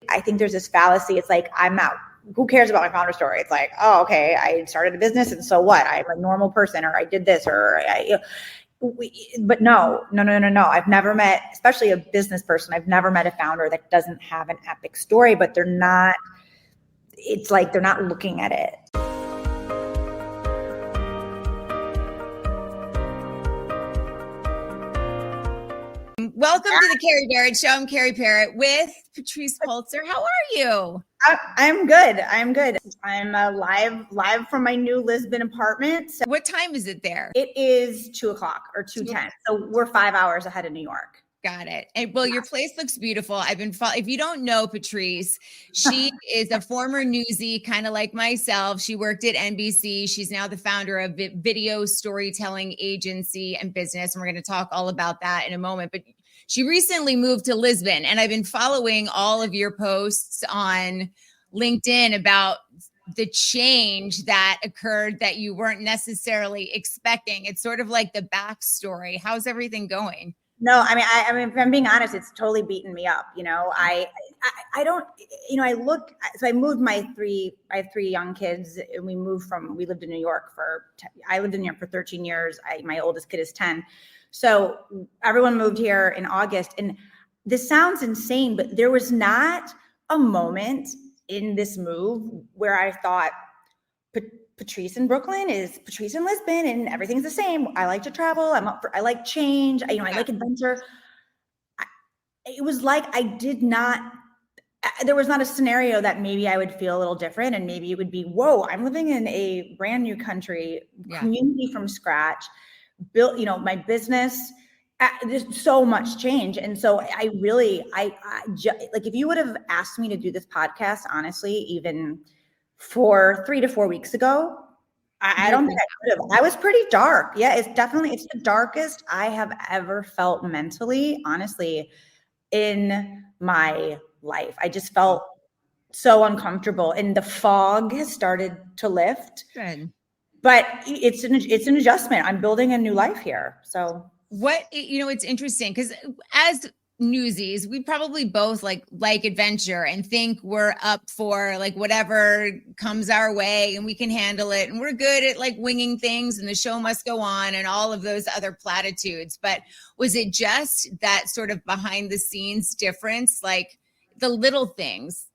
I think there's this fallacy. It's like, I'm not, who cares about my founder story? It's like, oh, okay, I started a business and so what? I'm a normal person, or I did this, or but no. I've never met, especially a business person, I've never met a founder that doesn't have an epic story, but it's like they're not looking at it. Welcome to the Carrie Barrett Show. I'm Carrie Barrett with Patrice Poltzer. How are you? I'm good. I'm live from my new Lisbon apartment. So what time is it there? It is 2:00 or 2:10. So we're 5 hours ahead of New York. Got it. And well, your place looks beautiful. If you don't know Patrice, she is a former newsie, kind of like myself. She worked at NBC. She's now the founder of Video Storytelling Agency and Business. And we're going to talk all about that in a moment. But she recently moved to Lisbon, and I've been following all of your posts on LinkedIn about the change that occurred that you weren't necessarily expecting. It's sort of like the backstory. How's everything going? No, I mean, if I'm being honest, it's totally beaten me up. I don't, I moved I have 3 young kids, and we lived in New York I lived in New York for 13 years. My oldest kid is 10. So everyone moved here in August, and this sounds insane, but there was not a moment in this move where I thought, Patrice in Brooklyn is Patrice in Lisbon, and everything's the same. I like to travel. I like change. I like adventure. It was like there was not a scenario that maybe I would feel a little different, and maybe it would be, whoa, I'm living in a brand new country, community from scratch, built, my business. There's so much change. And so I really, like, if you would have asked me to do this podcast, honestly, even for 3 to 4 weeks ago, I don't think I could have. I was pretty dark. Yeah, it's the darkest I have ever felt mentally, honestly, in my life. I just felt so uncomfortable, and the fog has started to lift. Good. But it's an adjustment. I'm building a new life here. So it's interesting because as newsies, we probably both like adventure and think we're up for like whatever comes our way and we can handle it. And we're good at like winging things, and the show must go on and all of those other platitudes. But was it just that sort of behind the scenes difference, like the little things,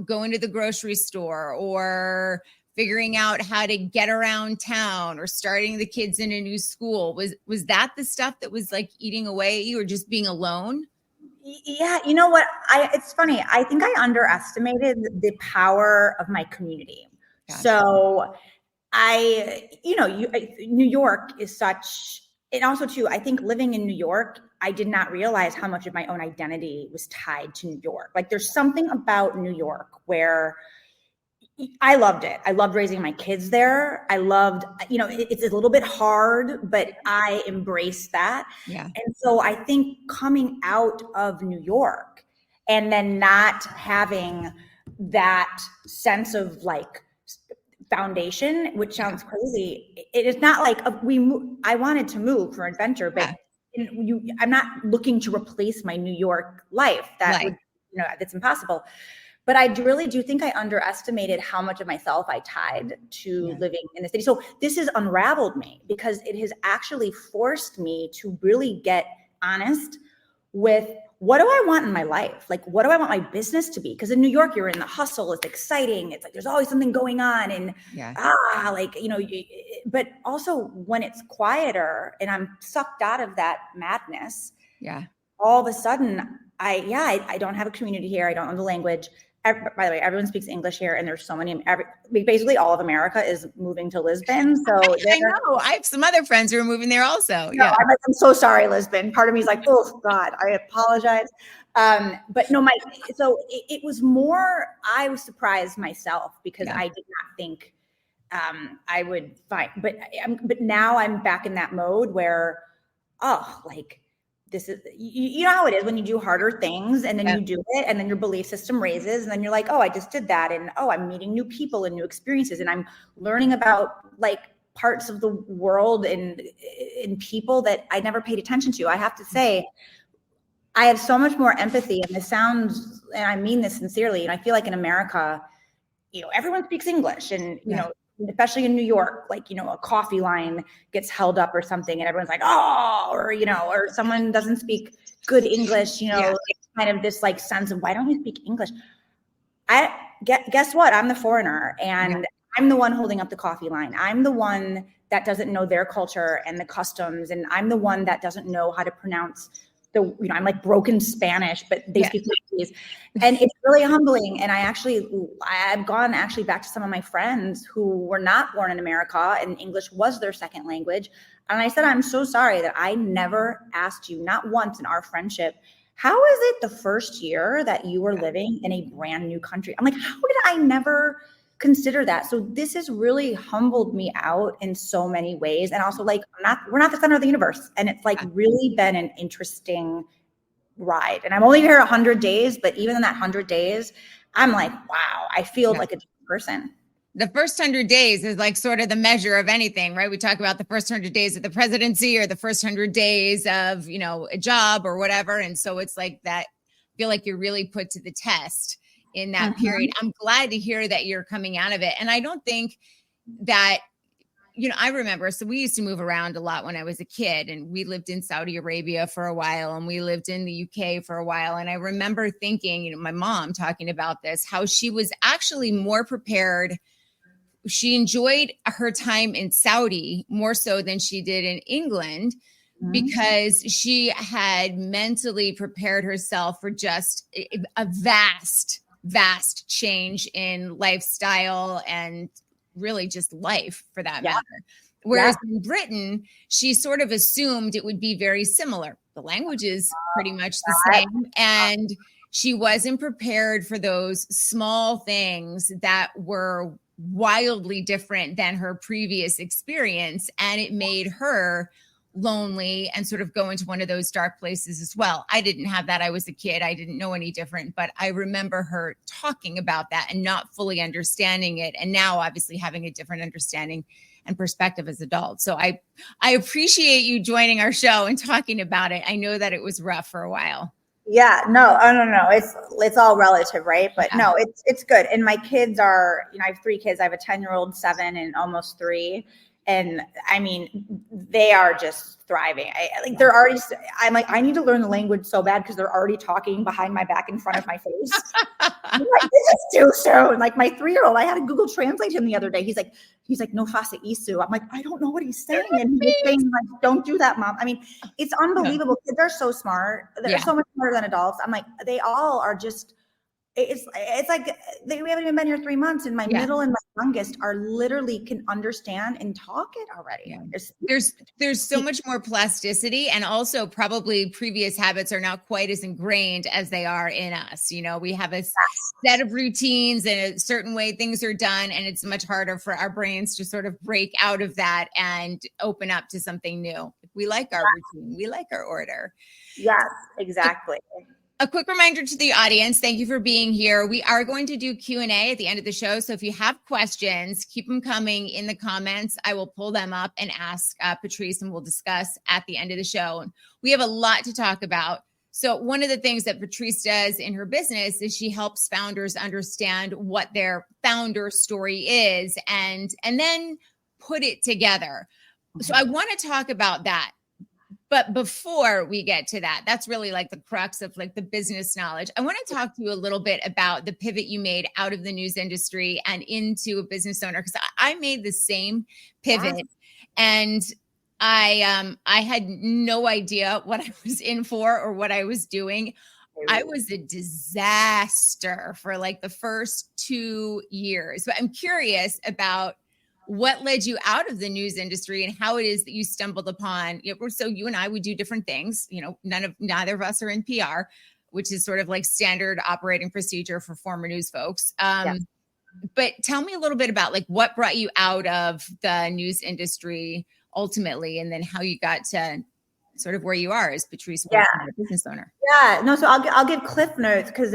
going to the grocery store or figuring out how to get around town or starting the kids in a new school? Was that the stuff that was like eating away at you, or just being alone? Yeah. You know what? It's funny. I think I underestimated the power of my community. Gotcha. So New York is such, and also too, I think living in New York, I did not realize how much of my own identity was tied to New York. Like, there's something about New York where I loved it. I loved raising my kids there. I loved, it's a little bit hard, but I embraced that. Yeah. And so I think coming out of New York and then not having that sense of like foundation, which sounds crazy. It is not like I wanted to move for adventure, but I'm not looking to replace my New York life. That's impossible. But I really do think I underestimated how much of myself I tied to living in the city. So this has unraveled me, because it has actually forced me to really get honest with, what do I want in my life? Like, what do I want my business to be? Because in New York, you're in the hustle. It's exciting. It's like there's always something going on. And but also when it's quieter and I'm sucked out of that madness, all of a sudden, I don't have a community here. I don't know the language. By the way, everyone speaks English here, and there's so many. Basically, all of America is moving to Lisbon. So I know I have some other friends who are moving there also. I'm so sorry, Lisbon. Part of me is like, oh God, I apologize. But no, it was more. I was surprised myself, because I did not think I would find. But now I'm back in that mode where, this is, how it is when you do harder things, and then you do it, and then your belief system raises, and then you're like, oh, I just did that. And I'm meeting new people and new experiences, and I'm learning about like parts of the world and people that I never paid attention to. I have to say, I have so much more empathy, and this sounds, and I mean this sincerely, and I feel like in America, everyone speaks English, and, especially in New York, like, a coffee line gets held up or something and everyone's like, oh, or, or someone doesn't speak good English, kind of this like sense of, why don't you speak English? Guess what? I'm the foreigner, and I'm the one holding up the coffee line. I'm the one that doesn't know their culture and the customs. And I'm the one that doesn't know how to pronounce I'm like broken Spanish, but they speak Portuguese. And it's really humbling. And I've gone actually back to some of my friends who were not born in America and English was their second language. And I said, I'm so sorry that I never asked you, not once in our friendship, how is it the first year that you were living in a brand new country? I'm like, how did I never consider that? So this has really humbled me out in so many ways. And also, like, we're not the center of the universe. And it's like really been an interesting ride. And I'm only here 100 days, but even in that 100 days, I'm like, wow, I feel like a different person. The first 100 days is like sort of the measure of anything, right? We talk about the first 100 days of the presidency or the first 100 days of, a job or whatever. And so it's like that, I feel like you're really put to the test in that period. I'm glad to hear that you're coming out of it. And I don't think that, I remember, so we used to move around a lot when I was a kid, and we lived in Saudi Arabia for a while, and we lived in the UK for a while. And I remember thinking, my mom talking about this, how she was actually more prepared. She enjoyed her time in Saudi more so than she did in England, because she had mentally prepared herself for just a vast change in lifestyle and really just life for that matter. Whereas in Britain, she sort of assumed it would be very similar. The language is pretty much the same. And she wasn't prepared for those small things that were wildly different than her previous experience. And it made her lonely and sort of go into one of those dark places as well. I didn't have that. I was a kid. I didn't know any different, but I remember her talking about that and not fully understanding it. And now obviously having a different understanding and perspective as adults. So I appreciate you joining our show and talking about it. I know that it was rough for a while. Yeah, no. It's all relative, right? But no, it's good. And my kids are, I have 3 kids. I have a 10-year-old, 7, and almost 3. And I mean, they are just thriving. They're already, I'm like, I need to learn the language so bad because they're already talking behind my back in front of my face. I'm like, this is too soon. Like my 3-year-old, I had to Google Translate him the other day. He's like, no fasa isu. I'm like, I don't know what he's saying. And he's saying, like, don't do that, Mom. I mean, it's unbelievable. Kids are so smart. They're so much smarter than adults. I'm like, they all are just, it's like we haven't even been here 3 months, and my middle and my youngest are literally can understand and talk it already. There's so much more plasticity, and also probably previous habits are not quite as ingrained as they are in us. We have a set of routines and a certain way things are done, and it's much harder for our brains to sort of break out of that and open up to something new. We like our routine. We like our order. Yes, exactly. A quick reminder to the audience, thank you for being here. We are going to do Q&A at the end of the show. So if you have questions, keep them coming in the comments. I will pull them up and ask Patrice, and we'll discuss at the end of the show. We have a lot to talk about. So one of the things that Patrice does in her business is she helps founders understand what their founder story is and then put it together. So I want to talk about that. But before we get to that, that's really like the crux of like the business knowledge. I want to talk to you a little bit about the pivot you made out of the news industry and into a business owner, because I made the same pivot and I had no idea what I was in for or what I was doing. I was a disaster for like the first 2 years. But I'm curious about what led you out of the news industry and how it is that you stumbled upon it. So you and I would do different things. Neither of us are in PR, which is sort of like standard operating procedure for former news folks. But tell me a little bit about like what brought you out of the news industry ultimately, and then how you got to sort of where you are as Patrice Poltzer, business owner. Yeah, no. So I'll give cliff notes because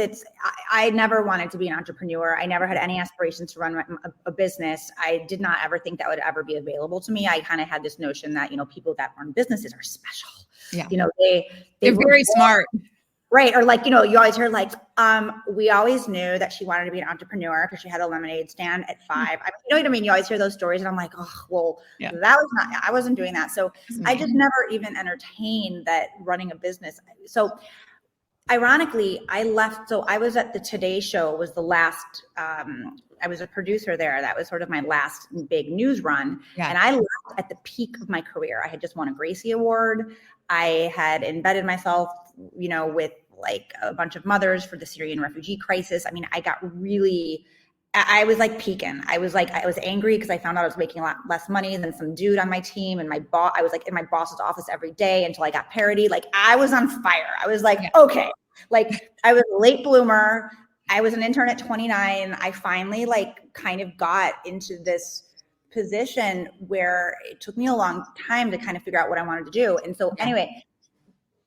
I never wanted to be an entrepreneur. I never had any aspirations to run a business. I did not ever think that would ever be available to me. I kind of had this notion that, people that run businesses are special. Yeah. They're very smart. Right. Or like, you know, you always hear like, we always knew that she wanted to be an entrepreneur because she had a lemonade stand at 5. I mean, you know what I mean? You always hear those stories and I'm like, oh, well, that was not, I wasn't doing that. So I just never even entertained that running a business. So ironically, I left. So I was at the Today Show was the last, I was a producer there. That was sort of my last big news run. And I left at the peak of my career. I had just won a Gracie Award. I had embedded myself, you know, with like a bunch of mothers for the Syrian refugee crisis. I mean, I got really, I was like peaking. I was angry because I found out I was making a lot less money than some dude on my team. And my boss, I was like in my boss's office every day until I got parity. Like I was on fire. I was like, okay, like I was a late bloomer. I was an intern at 29. I finally like kind of got into this position where it took me a long time to kind of figure out what I wanted to do. And so anyway,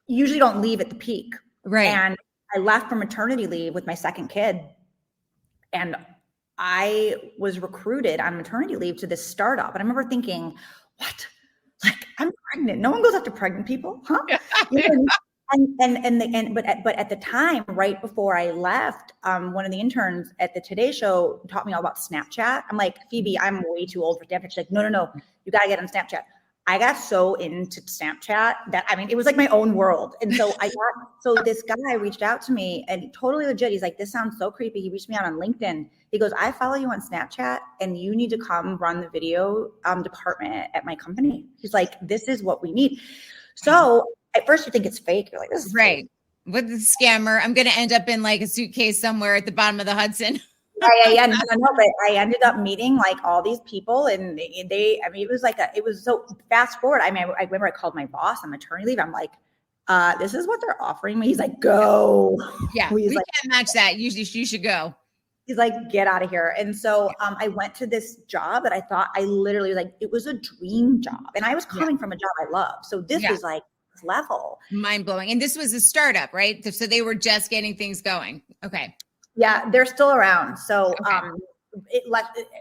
usually don't leave at the peak. Right. And I left for maternity leave with my second kid. And I was recruited on maternity leave to this startup. And I remember thinking, what? Like, I'm pregnant. No one goes after pregnant people, huh? You know, but at the time, right before I left, one of the interns at the Today Show taught me all about Snapchat. I'm like, Phoebe, I'm way too old for Snapchat. She's like, no, you got to get on Snapchat. I got so into Snapchat that, I mean, it was like my own world. And so so this guy reached out to me and totally legit. He's like, this sounds so creepy. He reached me out on LinkedIn. He goes, I follow you on Snapchat and you need to come run the video department at my company. He's like, this is what we need. So at first you think it's fake. You're like, this is right. Fake. With the scammer, I'm going to end up in like a suitcase somewhere at the bottom of the Hudson. Yeah. No, but I ended up meeting like all these people and they, I mean, it was like, it was so fast forward. I mean, I remember I called my boss on maternity leave. I'm like, this is what they're offering me. He's like, go. Yeah. We can't match that. You should go. He's like, get out of here. And so I went to this job that I thought I literally like, it was a dream job. And I was coming from a job I love. So this was like level. Mind blowing. And this was a startup, right? So they were just getting things going. Okay. Yeah, they're still around. So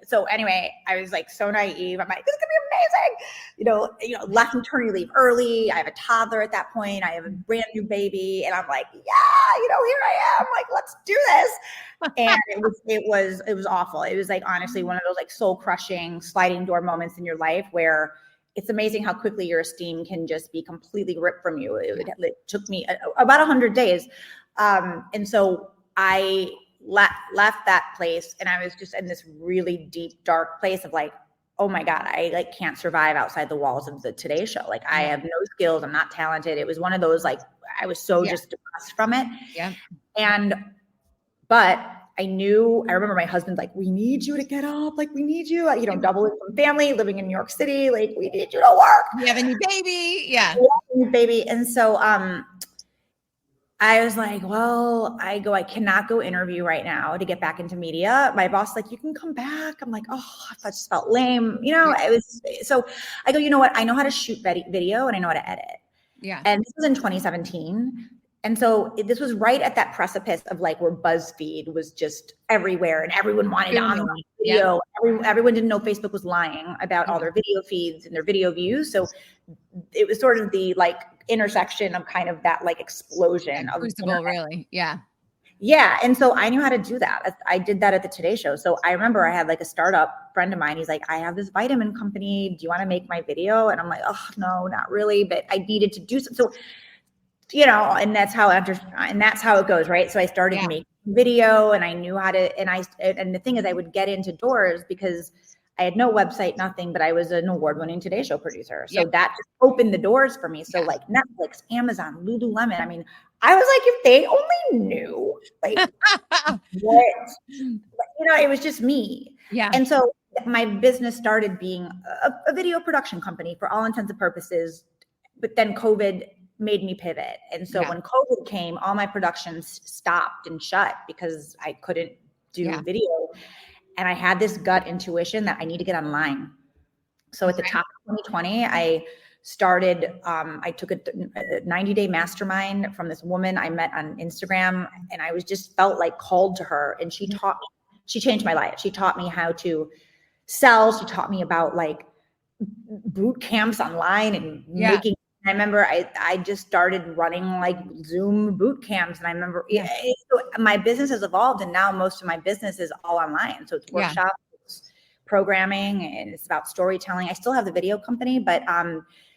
so anyway, I was like so naive. I'm like, this is gonna be amazing. You know, left maternity leave early. I have a toddler at that point. I have a brand new baby. And I'm like, yeah, you know, here I am. Like, let's do this. And it was awful. It was like honestly one of those like soul crushing sliding door moments in your life where it's amazing how quickly your esteem can just be completely ripped from you. It took me about 100 days. And so I left that place and I was just in this really deep, dark place of like, oh my God, I like can't survive outside the walls of the Today Show. Like I have no skills. I'm not talented. It was one of those, like, I was so just depressed from it. Yeah. But I remember my husband's like, we need you to get up. Like, we need you, you know, double income family, living in New York City. Like, we need you to work. We have a new baby. Yeah. New baby. And so, I was like, well, I cannot go interview right now to get back into media. My boss like, you can come back. I'm like, oh, I just felt lame. You know, so I go, you know what? I know how to shoot video and I know how to edit. Yeah. And this was in 2017. And so this was right at that precipice of like where BuzzFeed was just everywhere and everyone wanted online video. Yeah. Everyone didn't know Facebook was lying about all their video feeds and their video views. So it was sort of the like intersection of kind of that like explosion of crucible, really. Yeah. Yeah. And so I knew how to do that. I did that at the Today Show. So I remember I had like a startup friend of mine. He's like, I have this vitamin company. Do you want to make my video? And I'm like, oh, no, not really. But I needed to do so. You know, and that's how it goes, right? So I started making video and I knew how to, and the thing is I would get into doors because I had no website, nothing, but I was an award-winning Today Show producer. So that just opened the doors for me. So like Netflix, Amazon, Lululemon. I mean, I was like, if they only knew, like, what, you know, it was just me. Yeah. And so my business started being a video production company for all intents and purposes. But then COVID made me pivot. And so when COVID came, all my productions stopped and shut because I couldn't do video. And I had this gut intuition that I need to get online. So at the top of 2020, I started, I took a 90-day mastermind from this woman I met on Instagram. And I just felt like called to her. And she changed my life. She taught me how to sell. She taught me about like boot camps online and making I remember I just started running like Zoom boot camps. And I remember so my business has evolved, and now most of my business is all online. So it's workshops, it's programming, and it's about storytelling. I still have the video company, but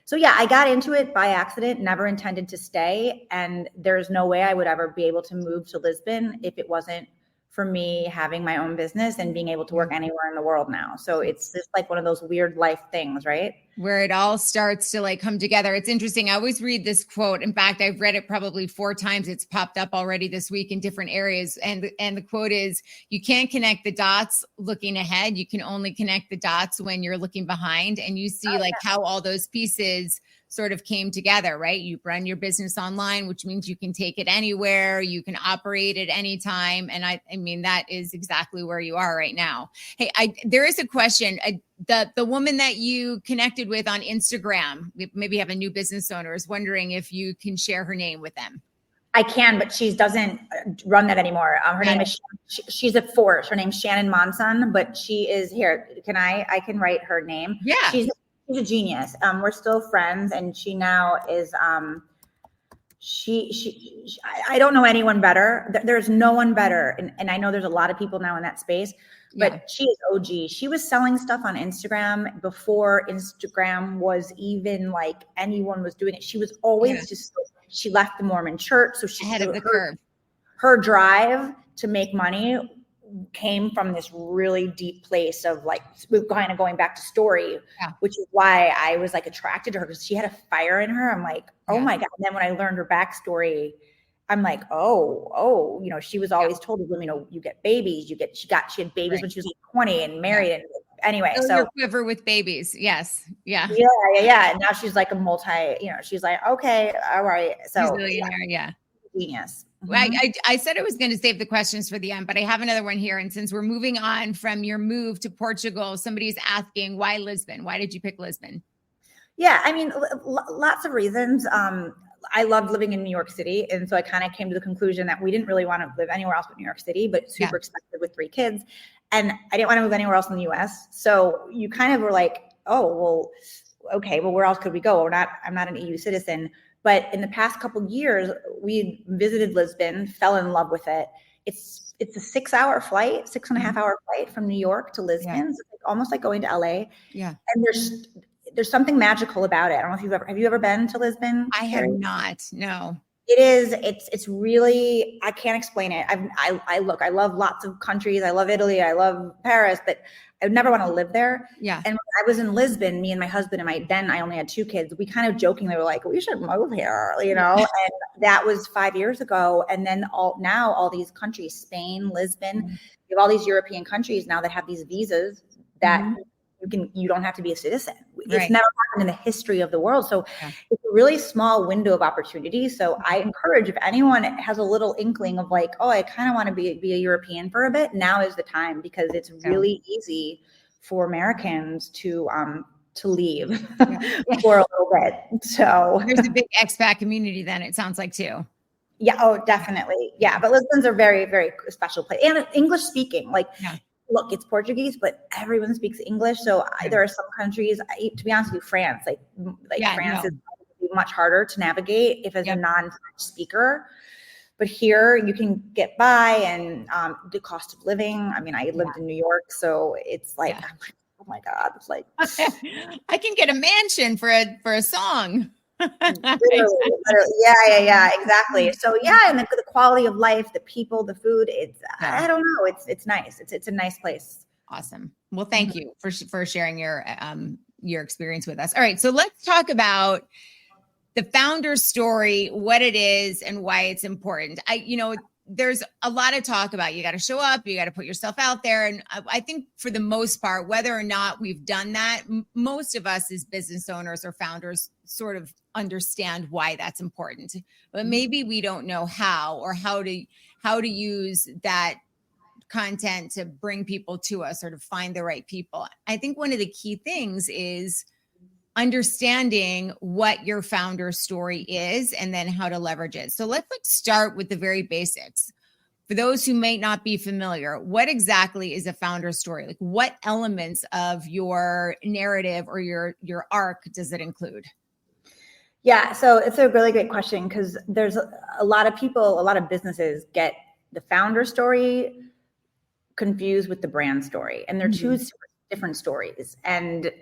so yeah, I got into it by accident, never intended to stay. And there's no way I would ever be able to move to Lisbon if it wasn't for me having my own business and being able to work anywhere in the world now. So it's just like one of those weird life things, right? Where it all starts to like come together. It's interesting. I always read this quote. In fact, I've read it probably 4 times. It's popped up already this week in different areas. And the quote is, you can't connect the dots looking ahead. You can only connect the dots when you're looking behind. And you see how all those pieces sort of came together, right? You run your business online, which means you can take it anywhere. You can operate at any time. And I mean, that is exactly where you are right now. Hey, there is a question. The woman that you connected with on Instagram, we maybe have a new business owner, is wondering if you can share her name with them. I can, but she doesn't run that anymore. Her name is, she's a force. Her name's Shannon Monson, but she is here. I can write her name. Yeah. She's a genius. We're still friends, and she now is, I don't know anyone better. There's no one better. And I know there's a lot of people now in that space, but she is OG. She was selling stuff on Instagram before Instagram was even like anyone was doing it. She was always just, she left the Mormon church. So she ahead of the curve. Her drive to make money came from this really deep place of like, kind of going back to story, which is why I was like attracted to her, because she had a fire in her. I'm like, oh my God. And then when I learned her backstory, I'm like, oh, you know, she was always told women, you know, you get babies, she had babies when she was like 20 and married. And anyway, so your quiver with babies. Yes. Yeah. And now she's like a multi, you know, she's like, okay, all right. So genius. I said I was going to save the questions for the end, but I have another one here. And since we're moving on from your move to Portugal, somebody's asking, why Lisbon? Why did you pick Lisbon? Yeah, I mean, lots of reasons. I loved living in New York City. And so I kind of came to the conclusion that we didn't really want to live anywhere else but New York City, but super expensive with 3 kids. And I didn't want to move anywhere else in the US. So you kind of were like, oh, well, okay, well, where else could we go? I'm not an EU citizen. But in the past couple of years, we visited Lisbon, fell in love with it. It's a 6-hour flight, 6.5-hour flight from New York to Lisbon. Yeah. So it's almost like going to LA. Yeah. And there's something magical about it. I don't know if have you ever been to Lisbon? I have not. No. It is. It's really, I can't explain it. I love lots of countries. I love Italy. I love Paris, but I would never want to live there. Yeah. And when I was in Lisbon, me and my husband and I only had 2 kids. We kind of jokingly were like, we should move here, you know? And that was 5 years ago. And then all these countries, Spain, Lisbon, you have all these European countries now that have these visas that you don't have to be a citizen. It's never happened in the history of the world. So it's a really small window of opportunity. So I encourage, if anyone has a little inkling of like, oh, I kind of want to be a European for a bit, now is the time, because it's really easy for Americans to leave for a little bit. So there's a big expat community then, it sounds like, too. Yeah. Oh, definitely. Yeah. But Lisbon's a very, very special place, and English speaking, like, look, it's Portuguese, but everyone speaks English. So there are some countries, to be honest with you, France, France is much harder to navigate if as a non-French speaker. But here you can get by, and the cost of living. I mean, I lived in New York, so it's like, I'm like, oh my God, it's like I can get a mansion for a song. Yeah, exactly. So and the quality of life, the people, the food, I don't know, it's nice. It's a nice place. Awesome. Well, thank you for sharing your experience with us. All right, so let's talk about the founder story, what it is and why it's important. There's a lot of talk about, you got to show up, you got to put yourself out there. And I think for the most part, whether or not we've done that, most of us as business owners or founders sort of understand why that's important, but maybe we don't know how, or how to use that content to bring people to us or to find the right people. I think one of the key things is understanding what your founder story is and then how to leverage it. So let's start with the very basics. For those who may not be familiar, what exactly is a founder story? Like, what elements of your narrative or your arc does it include? Yeah, so it's a really great question because there's a lot of people, a lot of businesses get the founder story confused with the brand story, and they're two different stories. And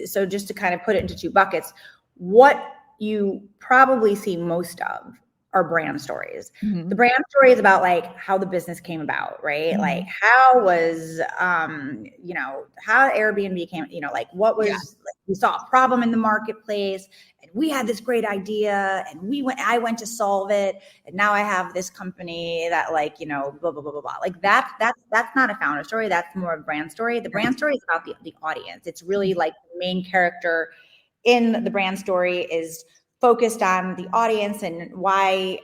so just to kind of put it into two buckets, what you probably see most of are brand stories. The brand story is about like how the business came about, right? Like how was how Airbnb came, like what was like, we saw a problem in the marketplace and we had this great idea and I went to solve it, and now I have this company that blah blah blah blah blah. Like that's not a founder story, that's more of a brand story. The brand story is about the audience. It's really like the main character in the brand story is focused on the audience and why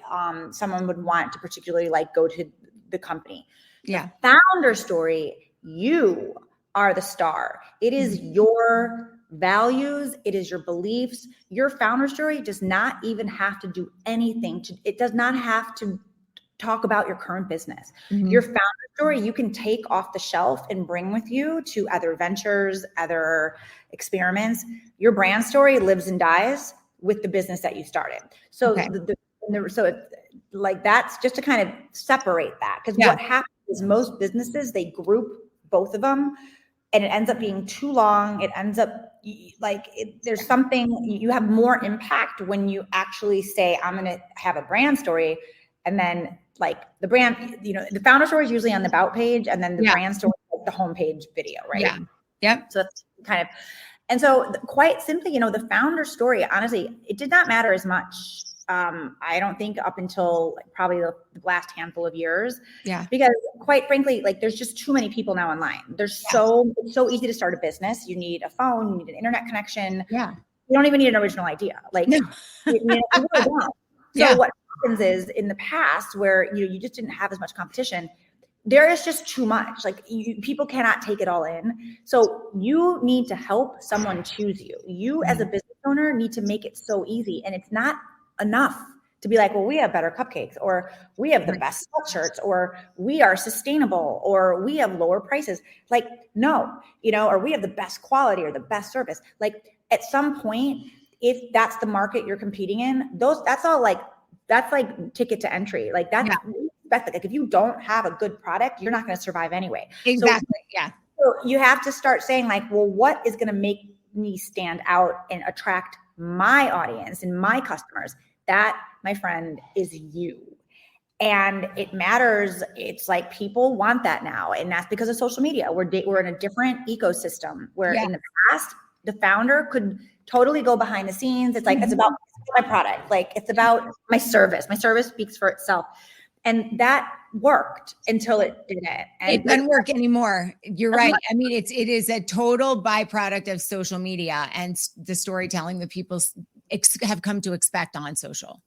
someone would want to particularly go to the company. The founder story, you are the star. It is your values. It is your beliefs. Your founder story does not even have to do anything. It does not have to talk about your current business. Your founder story, you can take off the shelf and bring with you to other ventures, other experiments. Your brand story lives and dies with the business that you started. So that's just to kind of separate that, because what happens is most businesses, they group both of them and it ends up being too long. It ends up there's something, you have more impact when you actually say, I'm going to have a brand story, and then the brand, the founder story is usually on the about page, and then the brand story is the homepage video, right? Yeah. Yep. So that's kind of, and so quite simply, the founder story, honestly, it did not matter as much. I don't think up until probably the last handful of years. Yeah. Because quite frankly, there's just too many people now online. It's so easy to start a business. You need a phone, you need an internet connection. Yeah. You don't even need an original idea. You really don't. So what happens is, in the past where you just didn't have as much competition, there is just too much. People cannot take it all in. So you need to help someone choose you. You as a business owner need to make it so easy. And it's not enough to be like, well, we have better cupcakes, or we have the best sweatshirts, or we are sustainable, or we have lower prices. No, or we have the best quality or the best service. At some point, if that's the market you're competing in, that's all that's ticket to entry. If you don't have a good product, you're not going to survive anyway. Exactly. So you have to start saying well, what is going to make me stand out and attract my audience and my customers? That, my friend, is you. And it matters. It's people want that now. And that's because of social media. We're in a different ecosystem where in the past, the founder could totally go behind the scenes. It's it's about my product. It's about my service. My service speaks for itself. And that worked until it didn't. And it doesn't work anymore. You're right. I mean, it is a total byproduct of social media and the storytelling that people have come to expect on social.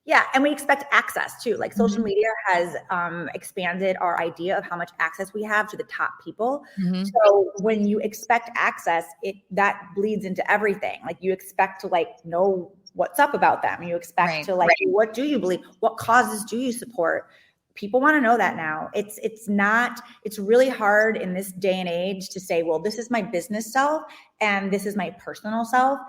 Yeah. And we expect access too. Social media has expanded our idea of how much access we have to the top people. So when you expect access, that bleeds into everything. You expect to know what's up about them. You expect to what do you believe? What causes do you support? People want to know that now. It's really hard in this day and age to say, well, this is my business self and this is my personal self,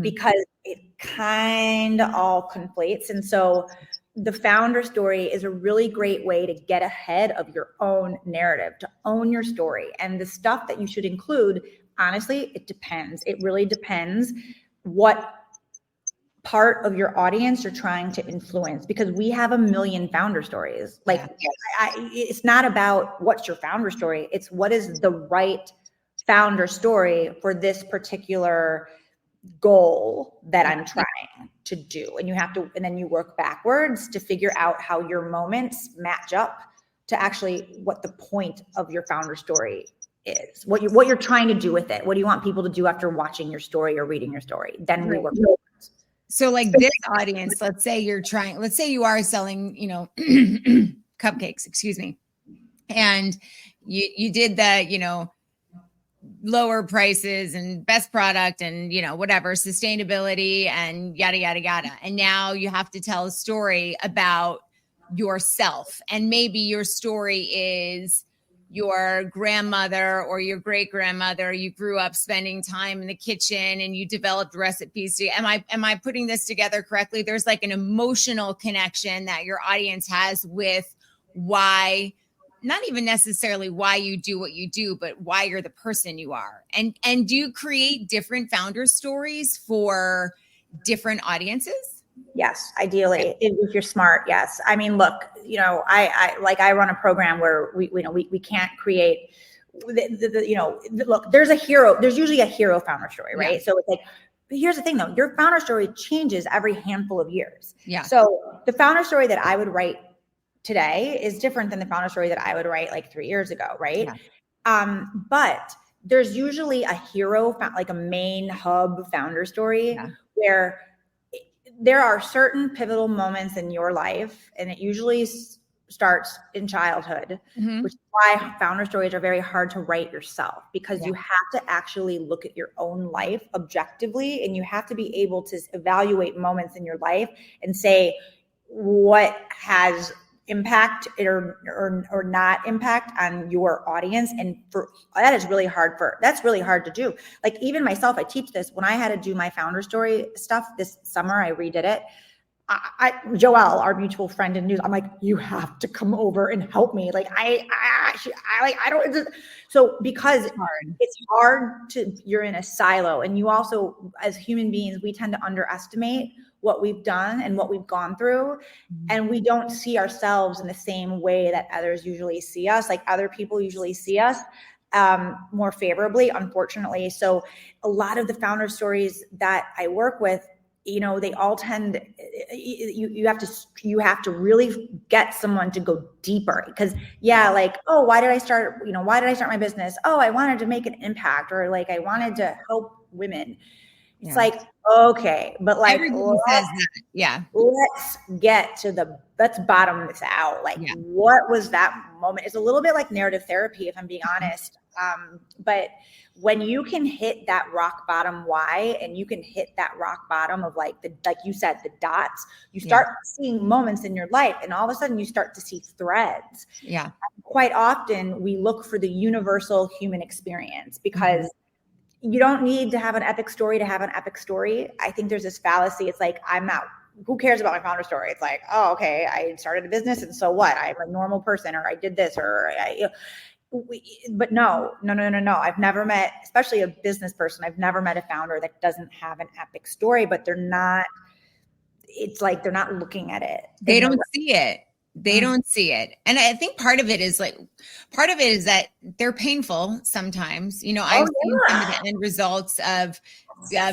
because it kind of all conflates. And so the founder story is a really great way to get ahead of your own narrative, to own your story. And the stuff that you should include, honestly, it depends. It really depends what part of your audience you're trying to influence, because we have a million founder stories. It's not about what's your founder story. It's what is the right founder story for this particular goal that I'm trying to do. And then you work backwards to figure out how your moments match up to actually what the point of your founder story is, what you're trying to do with it. What do you want people to do after watching your story or reading your story? Then we work backwards. So this audience, let's say you are selling, cupcakes, excuse me. And you did the, lower prices and best product and, whatever, sustainability and yada, yada, yada. And now you have to tell a story about yourself. And maybe your story is your grandmother or your great grandmother, you grew up spending time in the kitchen and you developed recipes. Am I putting this together correctly? There's like an emotional connection that your audience has with why, not even necessarily why you do what you do, but why you're the person you are. And do you create different founder stories for different audiences? Yes, ideally, if you're smart, yes. I mean, look, I run a program where we can't create look, there's usually a hero founder story, right? Yeah. So it's like, but here's the thing though, your founder story changes every handful of years. Yeah. So the founder story that I would write today is different than the founder story that I would write like 3 years ago, right? Yeah. But there's usually a hero, like a main hub founder story, yeah, where there are certain pivotal moments in your life, and it usually starts in childhood, mm-hmm, which is why founder stories are very hard to write yourself, because yeah, you have to actually look at your own life objectively, and you have to be able to evaluate moments in your life and say what has impact or not impact on your audience. And that's really hard to do. Like even myself, I teach this. When I had to do my founder story stuff this summer, I redid it. Joelle, our mutual friend in news, I'm like, you have to come over and help me. Like because it's hard you're in a silo, and you also, as human beings, we tend to underestimate what we've done and what we've gone through. Mm-hmm. And we don't see ourselves in the same way that others usually see us. Like other people usually see us more favorably, unfortunately. So a lot of the founder stories that I work with, they all tend, you have to really get someone to go deeper, because like, oh, why did I start my business? Oh, I wanted to make an impact, or like, I wanted to help women. It's like, okay, but like, let's bottom this out. Like, what was that moment? It's a little bit like narrative therapy, if I'm being honest. But when you can hit that rock bottom why, and you can hit that rock bottom of like you said, the dots, you start seeing moments in your life, and all of a sudden you start to see threads. Yeah. Quite often we look for the universal human experience, because you don't need to have an epic story to have an epic story. I think there's this fallacy. It's like, who cares about my founder story? It's like, oh, okay, I started a business, and so what? I'm a normal person, or I did this, but no. I've never met, especially a business person, I've never met a founder that doesn't have an epic story, but it's like, they're not looking at it. They don't see it. They don't see it. And I think part of it is that they're painful sometimes. I've seen some of the end results of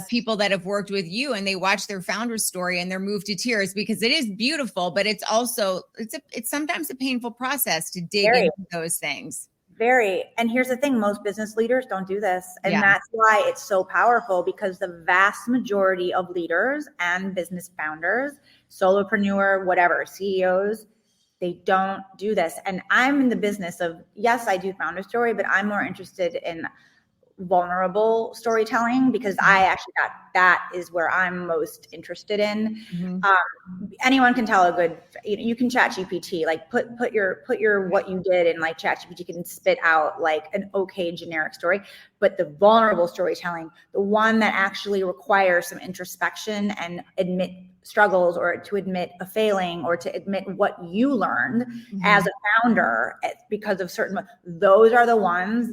people that have worked with you, and they watch their founder story and they're moved to tears, because it is beautiful, but it's also, it's sometimes a painful process to dig into those things. Very. And here's the thing, most business leaders don't do this. And that's why it's so powerful, because the vast majority of leaders and business founders, solopreneur, whatever, CEOs, they don't do this. And I'm in the business of, yes, I do founder story, but I'm more interested in vulnerable storytelling, because I actually that is where I'm most interested in. Anyone can tell a good, you can chat GPT, like put your what you did, and like chat GPT can spit out like an okay generic story. But the vulnerable storytelling, the one that actually requires some introspection and admit struggles, or to admit a failing, or to admit what you learned as a founder because of those are the ones.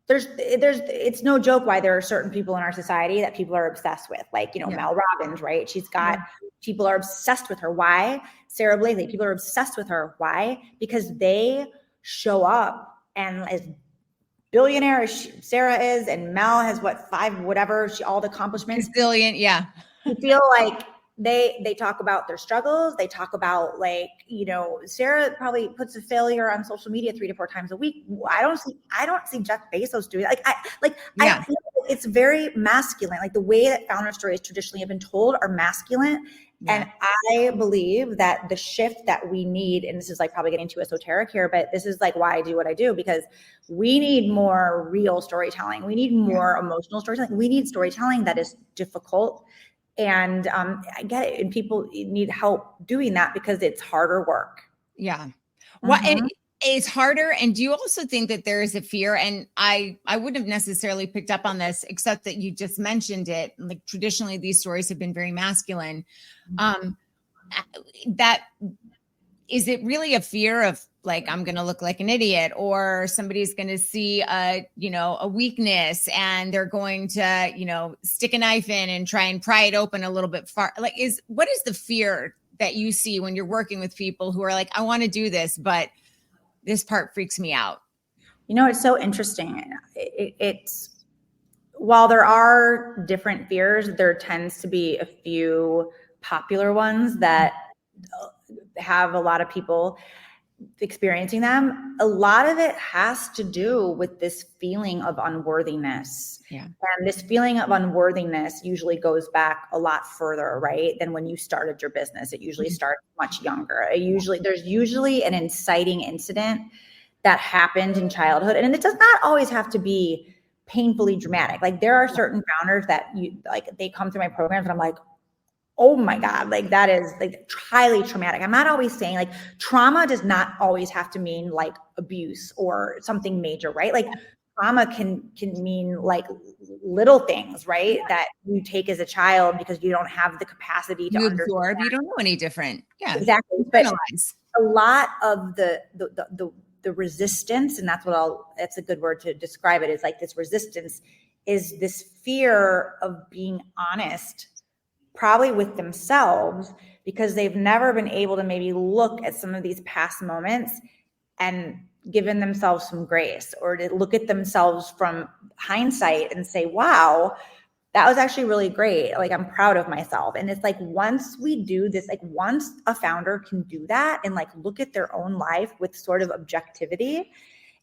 It's no joke why there are certain people in our society that people are obsessed with, like, Mel Robbins, right? She's got, people are obsessed with her. Why? Sarah Blakely, people are obsessed with her. Why? Because they show up, and as billionaire as Sarah is, and Mel has all the accomplishments. Billion, you feel like they talk about their struggles. They talk about, like, Sarah probably puts a failure on social media 3 to 4 times a week. I don't see Jeff Bezos doing that. I feel it's very masculine. Like the way that founder stories traditionally have been told are masculine. And I believe that the shift that we need, and this is like probably getting too esoteric here, but this is like why I do what I do, because we need more real storytelling. We need more emotional storytelling. We need storytelling that is difficult. And I get it. And people need help doing that, because it's harder work. Yeah. Well, and It's harder. And do you also think that there is a fear? And I wouldn't have necessarily picked up on this, except that you just mentioned it. Like traditionally, these stories have been very masculine. That is it really a fear of like, I'm going to look like an idiot, or somebody's going to see a weakness and they're going to, stick a knife in and try and pry it open a little bit far. Like, what is the fear that you see when you're working with people who are like, I want to do this, but this part freaks me out? It's so interesting. It's while there are different fears, there tends to be a few popular ones that have a lot of people experiencing them. A lot of it has to do with this feeling of unworthiness. Yeah. And this feeling of unworthiness usually goes back a lot further, right, than when you started your business. It usually starts much younger. There's usually an inciting incident that happened in childhood. And it does not always have to be painfully dramatic. Like there are certain founders that they come through my programs and I'm like, oh my God, like that is like highly traumatic. I'm not always saying like trauma does not always have to mean like abuse or something major, right? Like trauma can mean like little things, right? That you take as a child because you don't have the capacity to absorb. You don't know any different. Yeah, exactly. But a lot of the resistance, and that's a good word to describe it, is like this resistance is this fear of being honest, probably with themselves, because they've never been able to maybe look at some of these past moments and given themselves some grace, or to look at themselves from hindsight and say, wow, that was actually really great. Like, I'm proud of myself. And it's like, once we do this, like once a founder can do that and like look at their own life with sort of objectivity,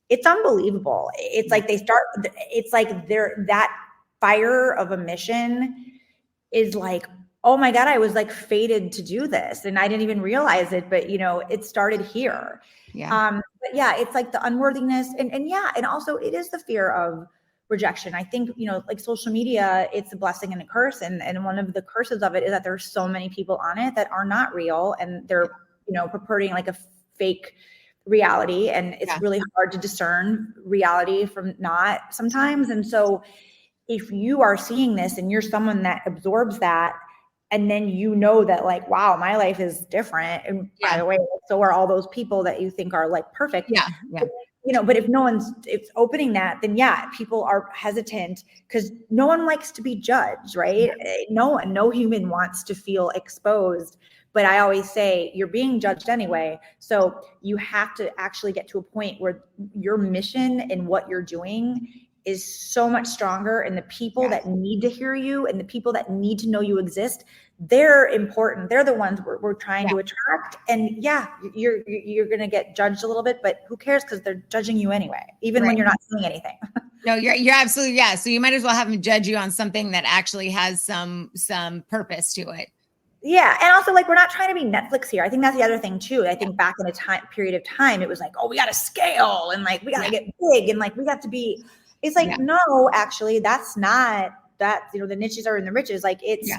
it's unbelievable. It's like it's like that fire of a mission is like, oh my God, I was like fated to do this and I didn't even realize it, but it started here. Yeah. But yeah, it's like the unworthiness and also it is the fear of rejection. I think, like social media, it's a blessing and a curse. And one of the curses of it is that there's so many people on it that are not real and they're, purporting like a fake reality. And it's really hard to discern reality from not sometimes. And so if you are seeing this and you're someone that absorbs that, and then that like, wow, my life is different. And by the way, so are all those people that you think are like perfect. Yeah. But if no one's opening that, then people are hesitant because no one likes to be judged, right? No human wants to feel exposed. But I always say you're being judged anyway. So you have to actually get to a point where your mission and what you're doing is so much stronger, and the people that need to hear you and the people that need to know you exist, they're important. They're the ones we're trying to attract. And you're going to get judged a little bit, but who cares? Because they're judging you anyway, even when you're not saying anything. No, you're absolutely, So you might as well have them judge you on something that actually has some purpose to it. Yeah. And also, like, we're not trying to be Netflix here. I think that's the other thing too. I think back in a period of time, it was like, oh, we got to scale and like, we got to get big and like, we got to be, it's like, no, actually, that's not that, the niches are in the riches. Like it's,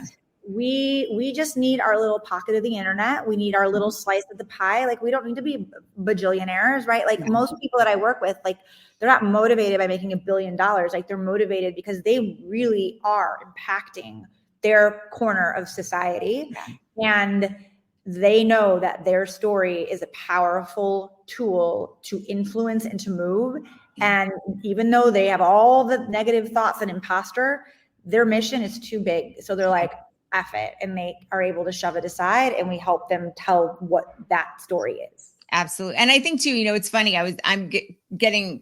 we just need our little pocket of the internet. We need our little slice of the pie. Like, we don't need to be bajillionaires, right? Like most people that I work with, like, they're not motivated by making $1 billion. Like, they're motivated because they really are impacting their corner of society. And they know that their story is a powerful tool to influence and to move. And even though they have all the negative thoughts and imposter, their mission is too big. So they're like, F it. And they are able to shove it aside, and we help them tell what that story is. Absolutely. And I think too, it's funny. I'm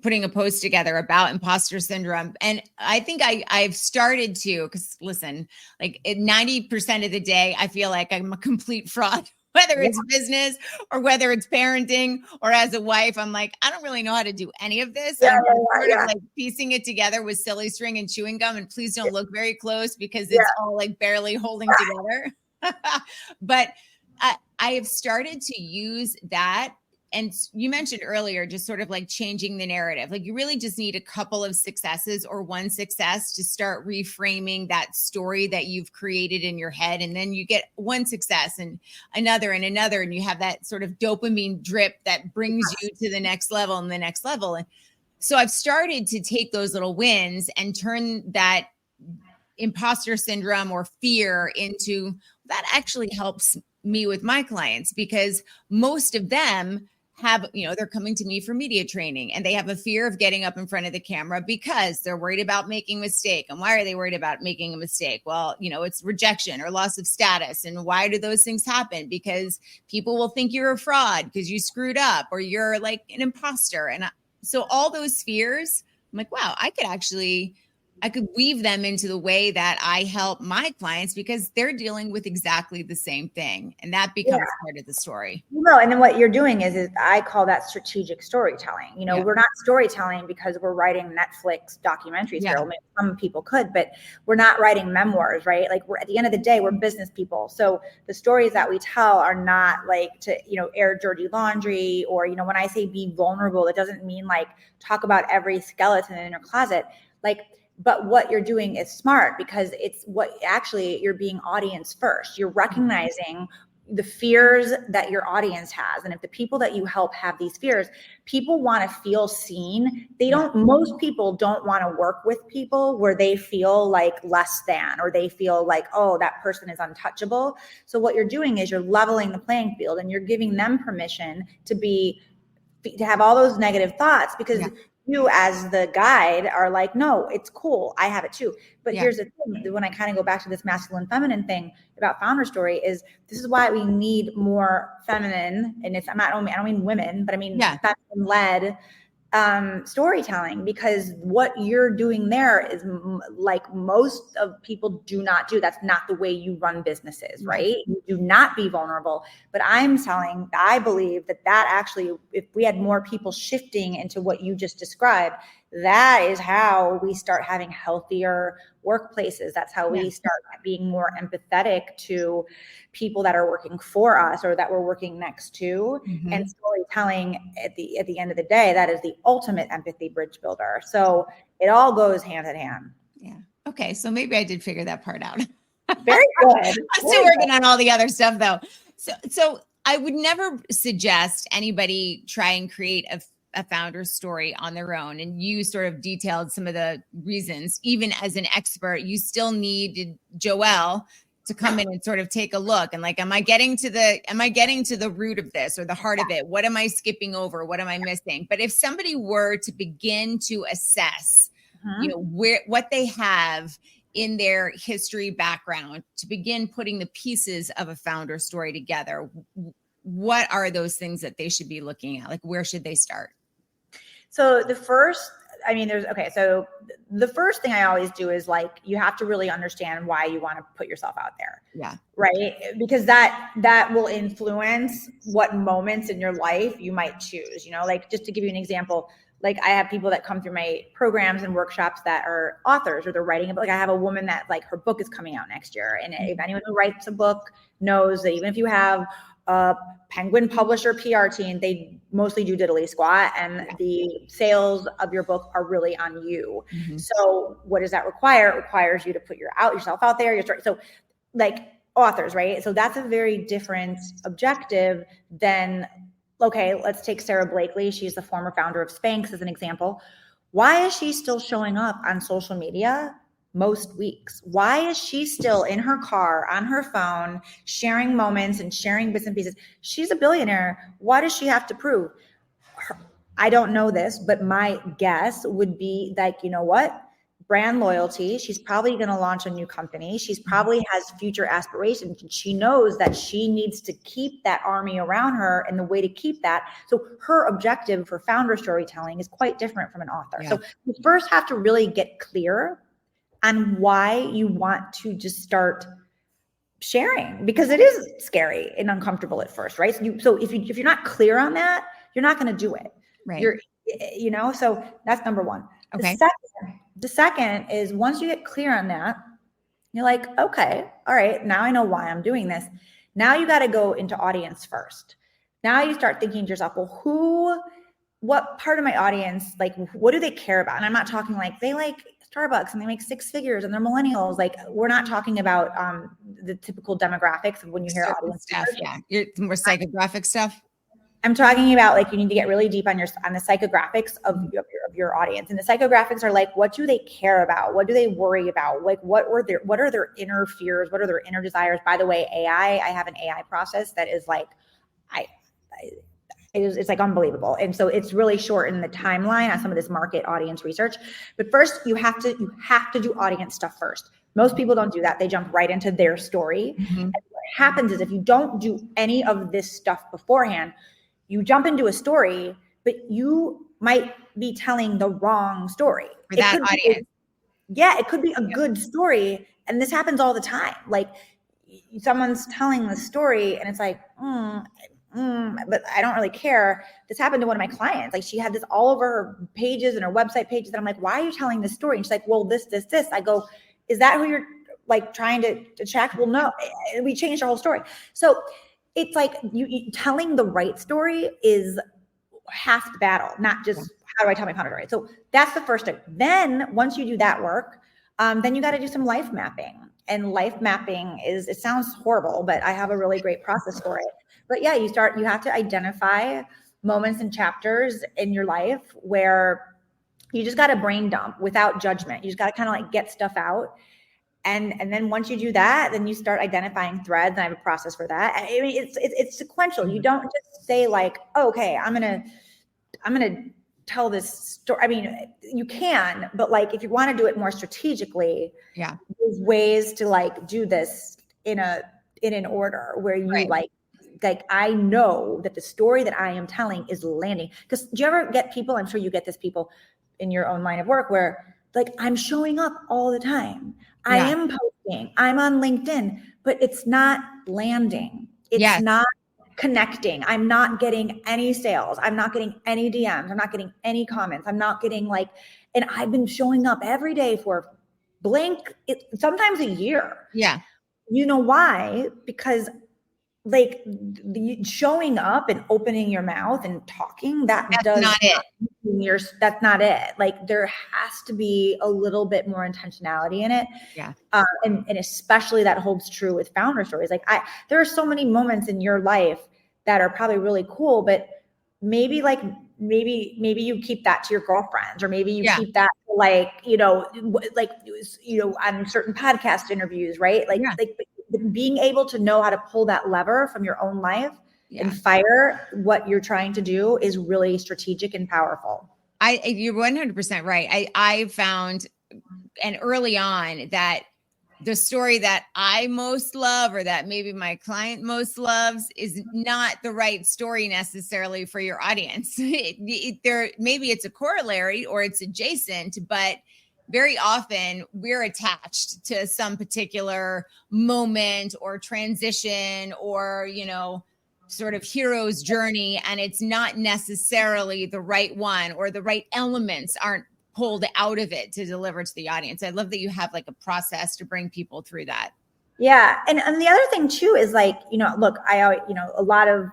putting a post together about imposter syndrome. And I think I've started to, because listen, like 90% of the day, I feel like I'm a complete fraud, whether it's business or whether it's parenting or as a wife. I'm like, I don't really know how to do any of this. I'm sort of like piecing it together with silly string and chewing gum. And please don't look very close because it's all like barely holding together. But I have started to use that And you mentioned earlier, just sort of like changing the narrative. Like you really just need a couple of successes or one success to start reframing that story that you've created in your head. And then you get one success and another, and you have that sort of dopamine drip that brings you to the next level and the next level. And so I've started to take those little wins and turn that imposter syndrome or fear into that actually helps me with my clients, because most of them have, they're coming to me for media training and they have a fear of getting up in front of the camera because they're worried about making a mistake. And why are they worried about making a mistake? Well, it's rejection or loss of status. And why do those things happen? Because people will think you're a fraud because you screwed up or you're like an imposter. And so all those fears, I'm like, wow, I could weave them into the way that I help my clients because they're dealing with exactly the same thing. And that becomes part of the story. No, and then what you're doing is I call that strategic storytelling. We're not storytelling because we're writing Netflix documentaries. Maybe some people could, but we're not writing memoirs, right? Like at the end of the day, we're business people. So the stories that we tell are not like to, air dirty laundry or, when I say be vulnerable, it doesn't mean like talk about every skeleton in your closet. But what you're doing is smart because it's what actually you're being audience first. You're recognizing the fears that your audience has. And if the people that you help have these fears, people want to feel seen. Most people don't want to work with people where they feel like less than, or they feel like, oh, that person is untouchable. So what you're doing is you're leveling the playing field and you're giving them permission to have all those negative thoughts because you as the guide are like, no, it's cool. I have it too. But here's the thing, when I kind of go back to this masculine feminine thing about founder story is this is why we need more feminine. And I don't mean women, but I mean feminine led storytelling, because what you're doing there is like most of people do not do. That's not the way you run businesses, right? You do not be vulnerable. But I believe that actually, if we had more people shifting into what you just described, that is how we start having healthier workplaces. That's how we start being more empathetic to people that are working for us or that we're working next to. And storytelling at the end of the day, that is the ultimate empathy bridge builder. So it all goes hand in hand. Yeah. Okay. So maybe I did figure that part out. Very good. I'm still working on all the other stuff though. So I would never suggest anybody try and create a founder's story on their own. And you sort of detailed some of the reasons. Even as an expert, you still needed Joelle to come in and sort of take a look and like, am I getting to the root of this or the heart of it? What am I skipping over? What am I missing? But if somebody were to begin to assess, what they have in their history background, to begin putting the pieces of a founder story together, what are those things that they should be looking at? Like, where should they start? So the first thing I always do is like, you have to really understand why you want to put yourself out there. Yeah. Right. Because that will influence what moments in your life you might choose, like just to give you an example, like I have people that come through my programs and workshops that are authors or they're writing a book. Like I have a woman that like her book is coming out next year. And if anyone who writes a book knows that even if you have a Penguin publisher PR team, they mostly do diddly squat and the sales of your book are really on you. So what does that require? It requires you to put yourself out there. So like authors, right? So that's a very different objective than, okay, let's take Sarah Blakely. She's the former founder of Spanx as an example. Why is she still showing up on social media most weeks? Why is she still in her car, on her phone, sharing moments and sharing bits and pieces? She's a billionaire. What does she have to prove? I don't know this, but my guess would be like, you know what? Brand loyalty. She's probably going to launch a new company. She's probably has future aspirations. She knows that she needs to keep that army around her, and the way to keep that. So her objective for founder storytelling is quite different from an author. So you first have to really get clear on why you want to just start sharing, because it is scary and uncomfortable at first, right? So if you're not clear on that, you're not going to do it. Right. So that's number one. Okay. The second is once you get clear on that, you're like, okay, all right, now I know why I'm doing this. Now you got to go into audience first. Now you start thinking to yourself, well, what part of my audience, like, what do they care about? And I'm not talking like they like Starbucks and they make 6 figures and they're millennials. Like, we're not talking about the typical demographics of when you hear Certain audience stuff. research. Yeah. You're more psychographic stuff. I'm talking about like you need to get really deep on the psychographics of your audience. And the psychographics are like, what do they care about? What do they worry about? Like, what are their inner fears? What are their inner desires? By the way, I have an AI process that is like, it's like unbelievable. And so it's really shortened the timeline on some of this market audience research. But first you have to do audience stuff first. Most people don't do that. They jump right into their story. Mm-hmm. And what happens is if you don't do any of this stuff beforehand, you jump into a story, but you might be telling the wrong story. For that audience. It could be a good story. And this happens all the time. Like someone's telling the story and it's like, but I don't really care. This happened to one of my clients. Like she had this all over her pages and her website pages. And I'm like, why are you telling this story? And she's like, well, this. I go, is that who you're like trying to attract? Well, no, we changed our whole story. So it's like you telling the right story is half the battle, not just how do I tell my content story. So that's the first thing. Then once you do that work, then you got to do some life mapping. And life mapping it sounds horrible, but I have a really great process for it. But yeah, you have to identify moments and chapters in your life where you just got to brain dump without judgment. You just got to kind of like get stuff out. And then once you do that, then you start identifying threads. And I have a process for that. I mean, it's sequential. You don't just say like, oh, okay, I'm gonna tell this story. I mean, you can, but like if you want to do it more strategically, there's ways to like do this in an order where you like I know that the story that I am telling is landing. Because do you ever get people? I'm sure you get this people in your own line of work where like I'm showing up all the time. I am posting. I'm on LinkedIn, but it's not landing. It's not connecting. I'm not getting any sales. I'm not getting any DMs. I'm not getting any comments. I'm not getting like, and I've been showing up every day for sometimes a year. Yeah. You know why? Because like showing up and opening your mouth and talking, that's not it. Like there has to be a little bit more intentionality in it. Yeah. And especially that holds true with founder stories. Like there are so many moments in your life that are probably really cool, but maybe you keep that to your girlfriends, or maybe you keep that to like, on certain podcast interviews, right? Like being able to know how to pull that lever from your own life and fire what you're trying to do is really strategic and powerful. You're 100% right. I found, and early on, that the story that I most love, or that maybe my client most loves, is not the right story necessarily for your audience. Maybe it's a corollary or it's adjacent, but very often we're attached to some particular moment or transition or, sort of hero's journey, and it's not necessarily the right one, or the right elements aren't pulled out of it to deliver to the audience. I love that you have like a process to bring people through that. Yeah. And the other thing too is like, look, a lot of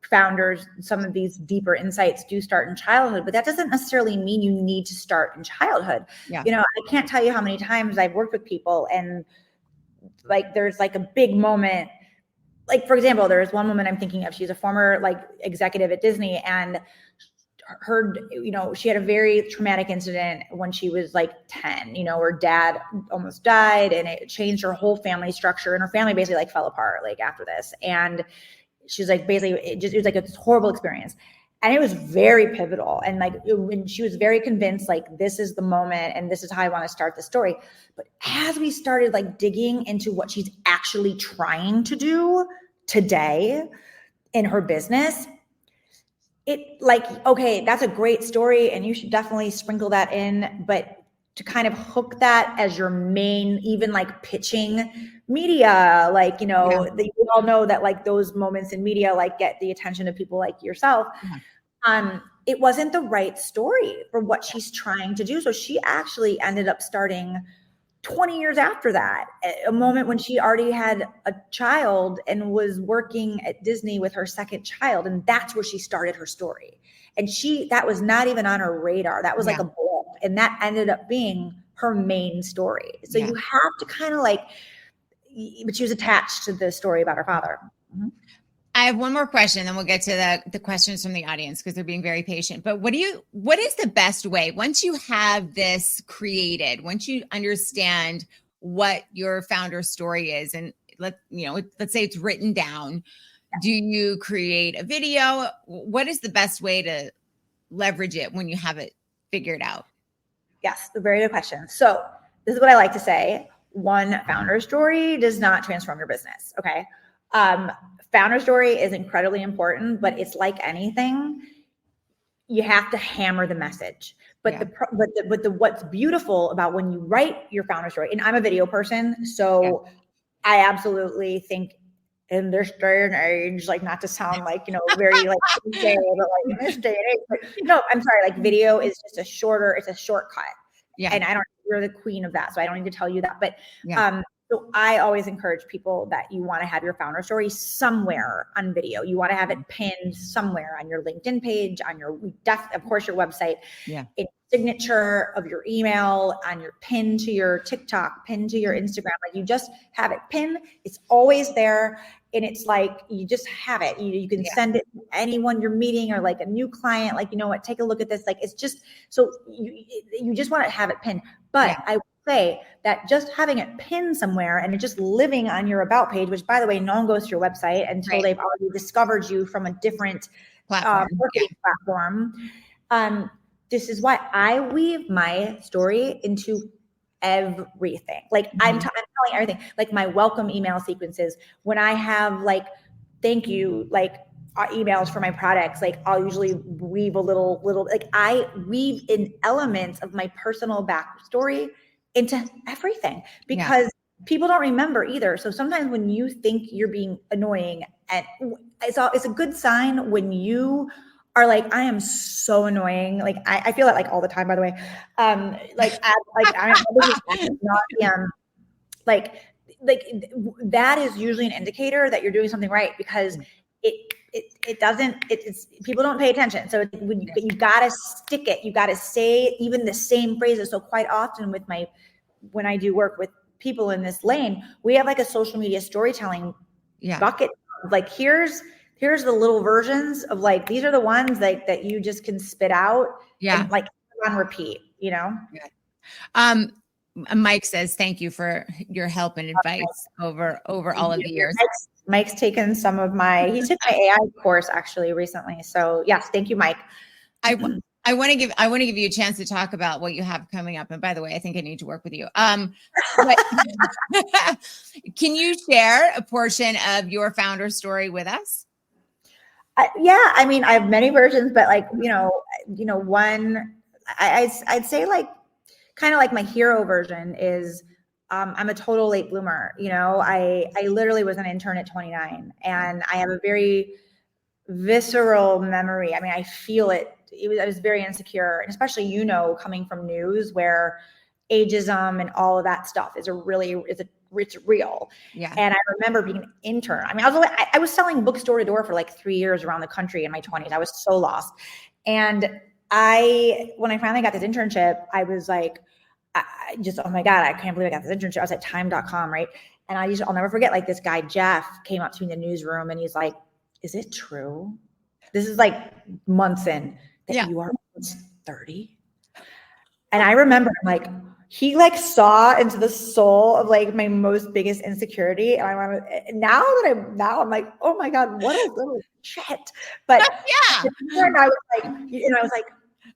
founders, some of these deeper insights do start in childhood, but that doesn't necessarily mean you need to start in childhood. Yeah. I can't tell you how many times I've worked with people and like, there's like a big moment. Like, for example, there's one woman I'm thinking of. She's a former like executive at Disney, and she had a very traumatic incident when she was like 10. Her dad almost died, and it changed her whole family structure, and her family basically like fell apart like after this. And she's like, basically it was like a horrible experience, and it was very pivotal. And like when she was very convinced, like this is the moment and this is how I want to start the story. But as we started like digging into what she's actually trying to do today in her business, it like, okay, that's a great story and you should definitely sprinkle that in, but to kind of hook that as your main, even like pitching media, like, you all know that like those moments in media, like get the attention of people like yourself. It wasn't the right story for what she's trying to do. So she actually ended up starting 20 years after that, a moment when she already had a child and was working at Disney with her second child. And that's where she started her story. And that was not even on her radar. That was like a blip. And that ended up being her main story. So you have to kind of like, but she was attached to the story about her father. Mm-hmm. I have one more question, then we'll get to the questions from the audience because they're being very patient. But what is the best way once you have this created, once you understand what your founder story is, and let's say it's written down, do you create a video? What is the best way to leverage it when you have it figured out? Yes, a very good question. So this is what I like to say. One founder story does not transform your business. Okay. Founder story is incredibly important, but it's like anything. You have to hammer the message. But what's beautiful about when you write your founder story, and I'm a video person, so I absolutely think in this day and age, like not to sound like, very like, cliche, but like in this day and age, but no, I'm sorry, like video is just it's a shortcut. Yeah. And you're the queen of that. So I don't need to tell you that, but, so I always encourage people that you want to have your founder story somewhere on video. You want to have it pinned somewhere on your LinkedIn page, on your of course, your website, in signature of your email, on your pin to your TikTok, pin to your Instagram. Like you just have it pinned. It's always there. And it's like, you just have it. You can send it to anyone you're meeting or like a new client, like, you know what, take a look at this. Like, it's just, so you just want to have it pinned. But I would say that just having it pinned somewhere and it just living on your about page, which by the way, no one goes to your website until they've already discovered you from a different marketing platform. This is why I weave my story into everything. Like I'm telling everything, like my welcome email sequences, when I have like, thank you, like emails for my products, like I'll usually weave a little, like I weave in elements of my personal backstory into everything because people don't remember either. So sometimes when you think you're being annoying, and it's a good sign when you are like, I am so annoying. Like I feel that like all the time, by the way. That is usually an indicator that you're doing something right, because it's people don't pay attention. So you gotta stick it. You gotta say even the same phrases. So quite often when I do work with people in this lane, we have like a social media storytelling bucket. Like here's the little versions of like, these are the ones like that you just can spit out and like on repeat, Mike says, thank you for your help and advice over all of the years. Mike's taken he took my AI course actually recently. So yes, thank you, Mike. I want to give you a chance to talk about what you have coming up. And by the way, I think I need to work with you. Can you share a portion of your founder story with us? I mean, I have many versions, but like, one, I'd say like, kind of like my hero version is, I'm a total late bloomer. I literally was an intern at 29 and I have a very visceral memory. I mean, I feel it. I was very insecure, and especially, coming from news where ageism and all of that stuff it's real. Yeah. And I remember being an intern. I mean, I was selling books door to door for like 3 years around the country in my 20s. I was so lost. And when I finally got this internship, I was like, oh my God, I can't believe I got this internship. I was at time.com, right? And I'll never forget, like this guy, Jeff, came up to me in the newsroom and he's like, is it true? This is like months in that you are 30. And I remember like, he like saw into the soul of like my most biggest insecurity. And I remember now I'm like, oh my God, what a little shit. But and I was like,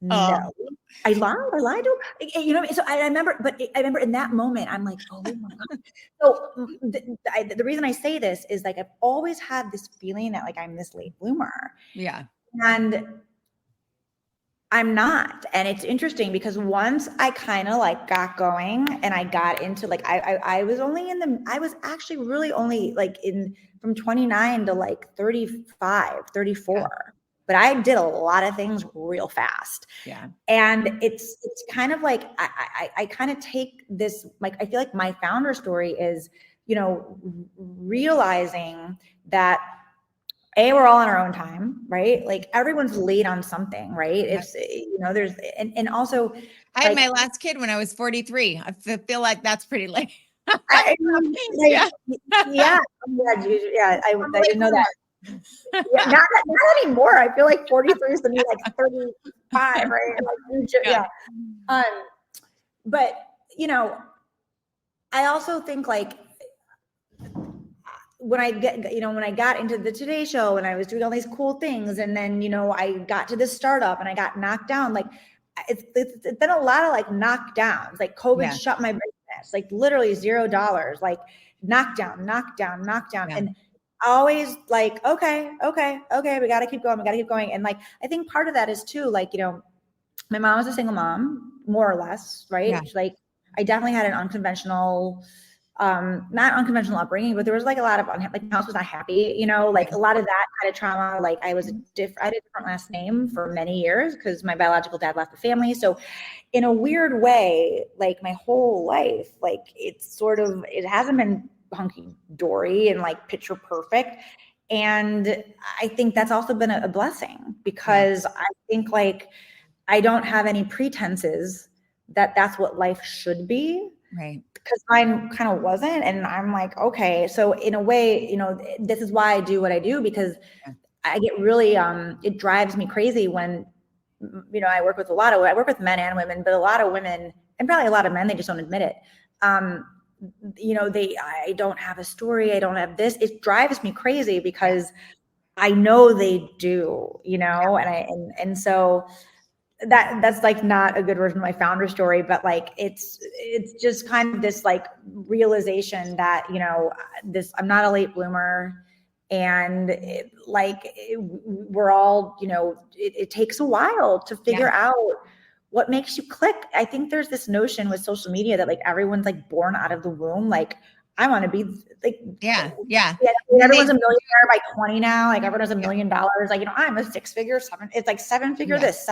no, I lied to him. So I remember in that moment, I'm like, oh my God. So the reason I say this is like, I've always had this feeling that like I'm this late bloomer. Yeah. And I'm not. And it's interesting because once I kind of like got going and I got into like, I was actually really only like from 29 to like 35, 34. but I did a lot of things real fast. Yeah. And it's kind of like, I kind of take this, like, I feel like my founder story is, you know, realizing that we're all in our own time, right? Like everyone's late on something, right? It's, you know, there's, and also I had my last kid when I was 43. I feel like that's pretty late. I mean, like, yeah, I didn't know that. Yeah, not anymore. I feel like 43 is the new like 35, right? Like, but you know, I also think like when I got into the Today Show and I was doing all these cool things, and then, you know, I got to this startup and I got knocked down. Like it's been a lot of like knockdowns. Like COVID shut my business, like literally $0, like knockdown. Yeah. And always like, okay, we got to keep going. And like, I think part of that is too, like, you know, my mom was a single mom, more or less, right? Yeah. Like I definitely had an unconventional, not unconventional upbringing, but there was like a lot of, like my house was not happy, you know, like a lot of that kind of trauma. Like I had a different last name for many years because my biological dad left the family. So in a weird way, like my whole life, like it's sort of, it hasn't been hunky dory and like picture perfect. And I think that's also been a blessing because I think like I don't have any pretenses that that's what life should be. Right. Because mine kind of wasn't. And I'm like, okay. So in a way, you know, this is why I do what I do, because I get really, it drives me crazy when, you know, I work with men and women, but a lot of women and probably a lot of men, they just don't admit it. You know, I don't have a story. I don't have this. It drives me crazy because I know they do, you know, and so that's like not a good version of my founder story, but like it's just kind of this like realization that, you know, I'm not a late bloomer, and we're all, you know, it takes a while to figure out what makes you click. I think there's this notion with social media that like everyone's like born out of the womb, like I want to be like, everyone's a millionaire by 20 now. Like everyone has $1 million. Like, you know, I'm a it's like seven figure this.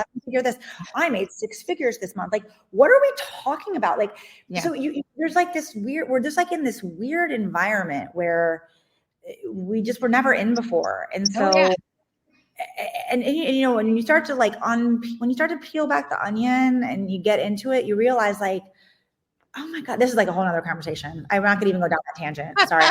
I made 6 figures this month. Like, what are we talking about? Like, so there's like this we're just like in this weird environment where we just were never in before. And so, and you know, when you start to peel back the onion and you get into it, you realize like, oh my God, this is like a whole nother conversation. I'm not gonna even go down that tangent. Sorry.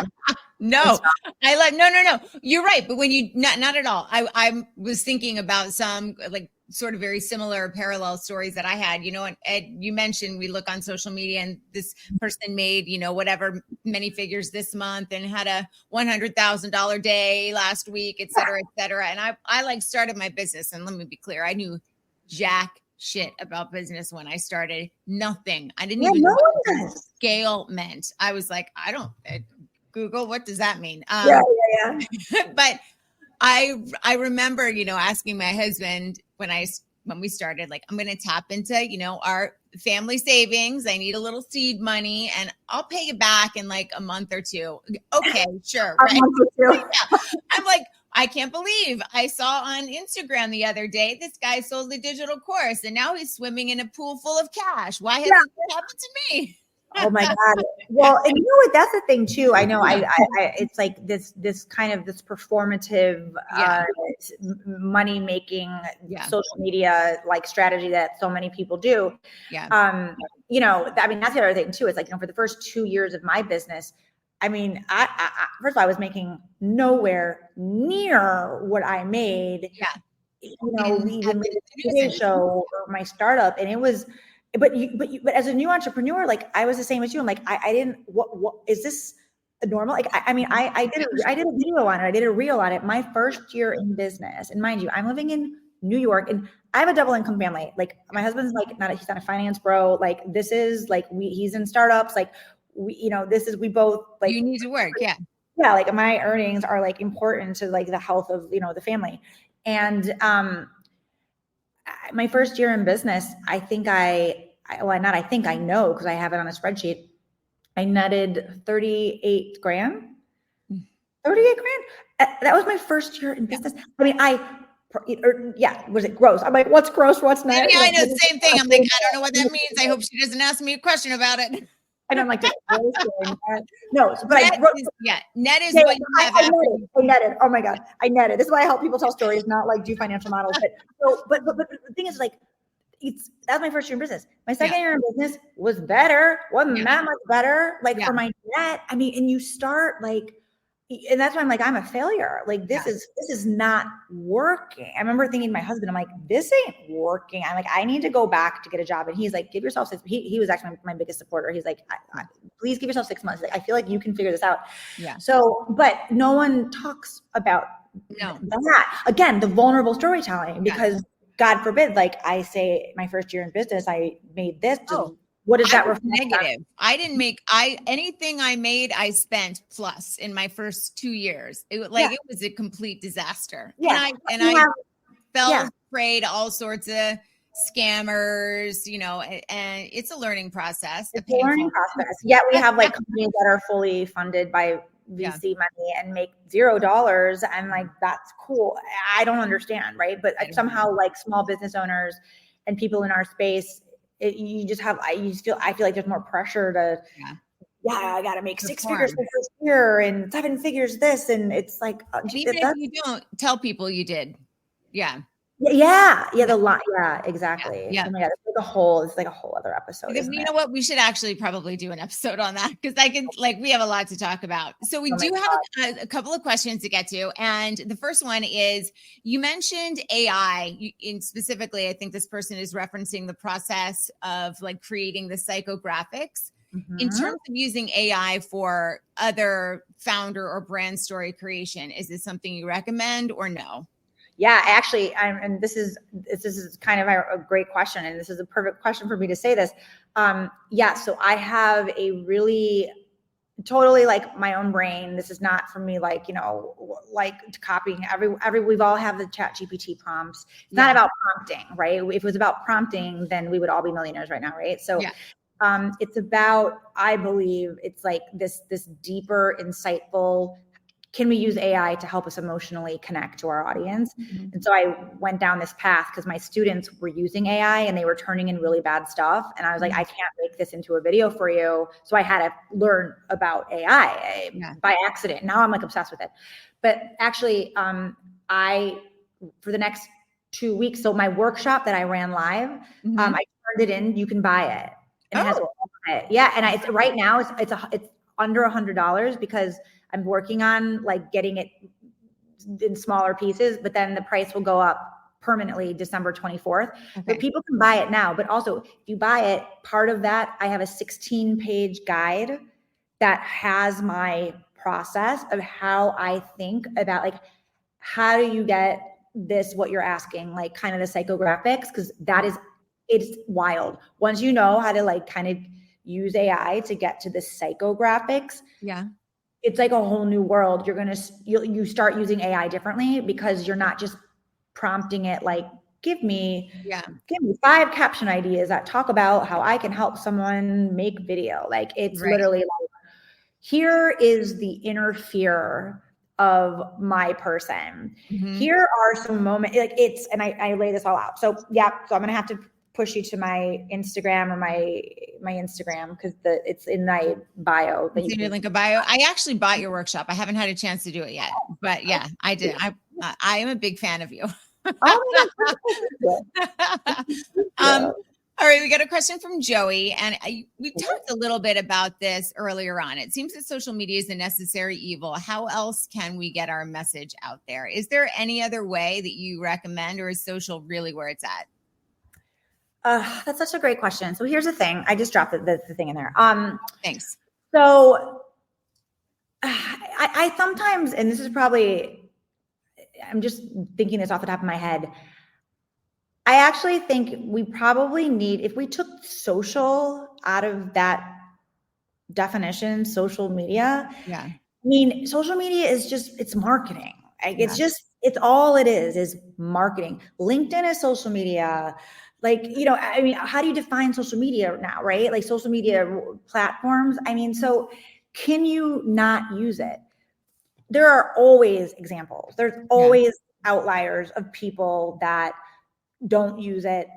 No, no. You're right. But when you, not at all. I was thinking about some like sort of very similar parallel stories that I had, you know, and Ed, you mentioned we look on social media and this person made, you know, whatever many figures this month and had a $100,000 day last week, et cetera, et cetera. And I like started my business, and let me be clear, I knew jack shit about business when I started. Nothing. I didn't even know what scale meant. I was like, I don't Google, what does that mean? But I remember, you know, asking my husband when we started, like, I'm going to tap into, you know, our family savings. I need a little seed money and I'll pay you back in like a month or two. Okay, sure. Right. I'm like, I can't believe I saw on Instagram the other day, this guy sold a digital course and now he's swimming in a pool full of cash. Why hasn't that happened to me? Oh my God. Well, and you know what, that's the thing too. I know I it's like this kind of this performative, money making social media like strategy that so many people do. You know, I mean, that's the other thing too. It's like, you know, for the first 2 years of my business, I mean, I first of all, I was making nowhere near what I made, you know, even the Today Show or my startup. And it was, but as a new entrepreneur, like I was the same as you. I'm like, I didn't, what is this normal? Like, I mean, I did a video on it. I did a reel on it. My first year in business, and mind you, I'm living in New York and I have a double income family. Like my husband's like, he's not a finance bro. Like this is like, he's in startups. Like you know, we both like, you need to work. Yeah. Like my earnings are like important to like the health of, you know, the family. And, my first year in business, I know, because I have it on a spreadsheet. I netted 38 grand. 38 grand. That was my first year in business. I mean, was it gross? I'm like, what's gross? What's net? Yeah, I know, same thing. I'm like, I don't know what that means. I hope she doesn't ask me a question about it. And I'm like, no, but net net is what you have. I netted. Oh my God, I netted. This is why I help people tell stories, not like do financial models. But the thing is, like, that's my first year in business. My second year in business was better. Wasn't that much better? Like for my net, I mean, and you start like, and that's why I'm like, I'm a failure. Like this is not working. I remember thinking to my husband, I'm like, this ain't working. I'm like, I need to go back to get a job. And he's like, give yourself 6. He was actually my biggest supporter. He's like, please give yourself 6 months. Like, I feel like you can figure this out. Yeah. So, but no one talks about that. Again, the vulnerable storytelling, because God forbid, like I say, my first year in business, I made this. What is that? Negative. I didn't make anything I made, I spent plus in my first 2 years. It was a complete disaster. Yeah. And I fell prey to all sorts of scammers, and it's a learning process. It's a learning process. Yet we have like companies that are fully funded by VC money and make $0. And like, that's cool. I don't understand. Right. But somehow like small business owners and people in our space, I feel like there's more pressure to, I got to make 6 figures the first year and 7 figures this. And it's like, even if you don't tell people you did. Yeah. Exactly. Yeah. Oh my God, it's like a whole other episode. You know what? We should actually probably do an episode on that, because we have a lot to talk about. So we do have a couple of questions to get to. And the first one is, you mentioned AI specifically, I think this person is referencing the process of like creating the psychographics. Mm-hmm. In terms of using AI for other founder or brand story creation, is this something you recommend or no? Yeah, actually, and this is kind of a great question, and this is a perfect question for me to say this. So I have a really totally like my own brain. This is not for me, like, like copying we've all have the ChatGPT prompts. It's not about prompting, right? If it was about prompting, then we would all be millionaires right now, right? So it's about, I believe it's like this deeper, insightful, can we use AI to help us emotionally connect to our audience? Mm-hmm. And so I went down this path because my students were using AI and they were turning in really bad stuff. And I was like, I can't make this into a video for you. So I had to learn about AI by accident. Now I'm like obsessed with it. But actually, for the next 2 weeks, so my workshop that I ran live, I turned it in, you can buy it. And it has all of it. Yeah. And it's right now it's under $100 because I'm working on like getting it in smaller pieces, but then the price will go up permanently December 24th. Okay. But people can buy it now. But also, if you buy it, part of that, I have a 16-page guide that has my process of how I think about like, how do you get this, what you're asking, like kind of the psychographics, because it's wild. Once you know how to like kind of use AI to get to the psychographics. Yeah. It's like a whole new world. You start using AI differently because you're not just prompting it like, give me 5 caption ideas that talk about how I can help someone make video. Like it's literally like, here is the inner fear of my person. Mm-hmm. Here are some moments like and I lay this all out. So so I'm going to have to push you to my Instagram or my Instagram because it's in my bio. It's in your link of bio. I actually bought your workshop. I haven't had a chance to do it yet, but yeah, I did. I am a big fan of you. All right, we got a question from Joey, and we talked a little bit about this earlier on. It seems that social media is a necessary evil. How else can we get our message out there? Is there any other way that you recommend, or is social really where it's at? That's such a great question. So here's the thing. I just dropped the thing in there. Thanks. So I sometimes, and this is probably, I'm just thinking this off the top of my head. I actually think we probably need, if we took social out of that definition, social media. Yeah. I mean, social media is just, it's marketing. It's all it is marketing. LinkedIn is social media. Like, I mean, how do you define social media now, right? Like social media platforms. I mean, so can you not use it? There are always examples. There's always outliers of people that don't use it.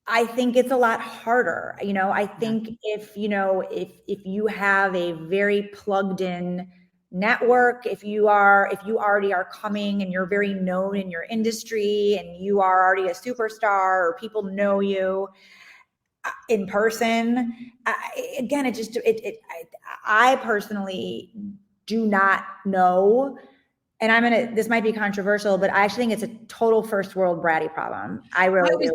I think it's a lot harder. I think if you have a very plugged in network, if you already are coming and you're very known in your industry and you are already a superstar or people know you in person, again, I personally do not know. And this might be controversial, but I actually think it's a total first world bratty problem. I really do.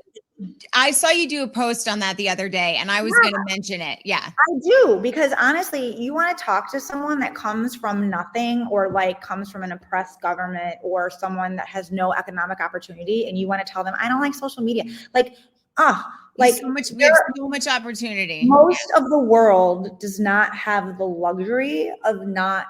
I saw you do a post on that the other day, and I was going to mention it. Yeah. I do, because honestly, you want to talk to someone that comes from nothing or like comes from an oppressed government or someone that has no economic opportunity, and you want to tell them, I don't like social media. We have so much opportunity. Most of the world does not have the luxury of not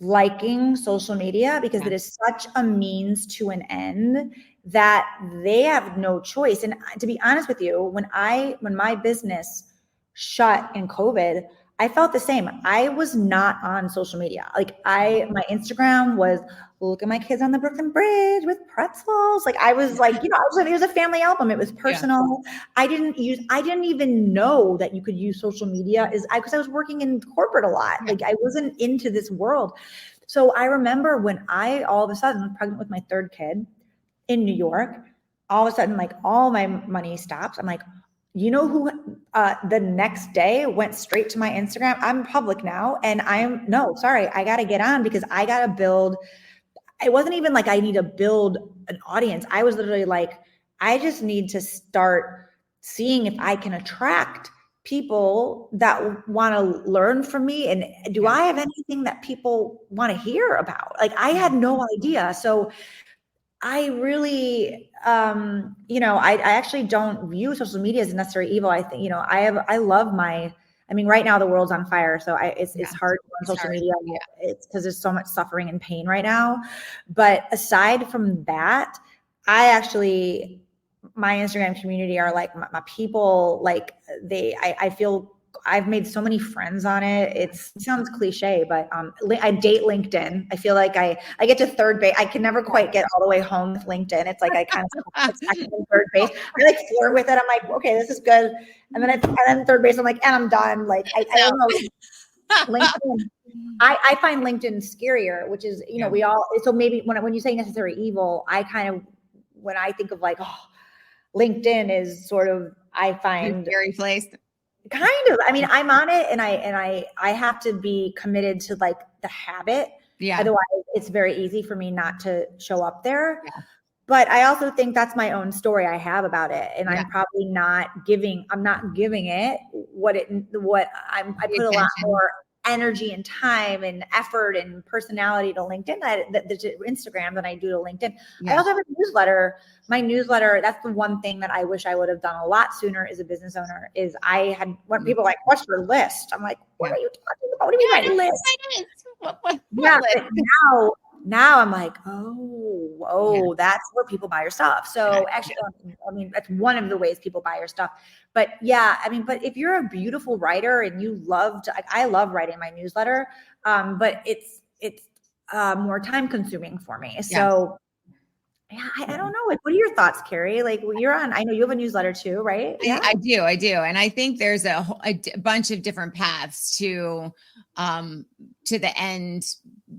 liking social media because it is such a means to an end that they have no choice. And to be honest with you, when my business shut in COVID, I felt the same. I was not on social media. My Instagram was, look at my kids on the Brooklyn Bridge with pretzels. It was a family album. It was personal. Yeah. I didn't even know that you could use social media because I was working in corporate a lot. I wasn't into this world. So I remember when I all of a sudden was pregnant with my third kid in New York, all of a sudden, all my money stops. I'm like, you know who the next day went straight to my Instagram? I'm public now. And I got to get on because I got to build. It wasn't even like I need to build an audience. I was literally like, I just need to start seeing if I can attract people that want to learn from me. And do I have anything that people want to hear about? I had no idea. So I really, I actually don't view social media as necessarily evil. I think, right now the world's on fire. So it's hard on social media. Yeah. It's because there's so much suffering and pain right now. But aside from that, my Instagram community are my people. I feel I've made so many friends on it. It sounds cliche, but I date LinkedIn. I feel like I get to third base. I can never quite get all the way home with LinkedIn. It's I kind of second and third base. I flirt with it. I'm like, okay, this is good. And then third base, I'm like, and I'm done. I don't know. LinkedIn. I find LinkedIn scarier, which is, we all, so maybe when you say necessary evil, when I think of LinkedIn is sort of, I find scary place. Kind of. I'm on it and I have to be committed to the habit. Yeah. Otherwise it's very easy for me not to show up there. Yeah. But I also think that's my own story I have about it. And I'm probably not giving it what I put a lot more energy and time and effort and personality to LinkedIn, to Instagram than I do to LinkedIn. Yeah. I also have a newsletter. My newsletter, that's the one thing that I wish I would have done a lot sooner as a business owner, is when people are like, what's your list? I'm like, what are you talking about? What do you mean my list? What list? Now I'm like, that's where people buy your stuff. So actually, that's one of the ways people buy your stuff. But but if you're a beautiful writer and you I love writing my newsletter, but it's more time consuming for me. So I don't know. What are your thoughts, Carrie? You're on, I know you have a newsletter too, right? Yeah, I do. And I think there's a bunch of different paths to the end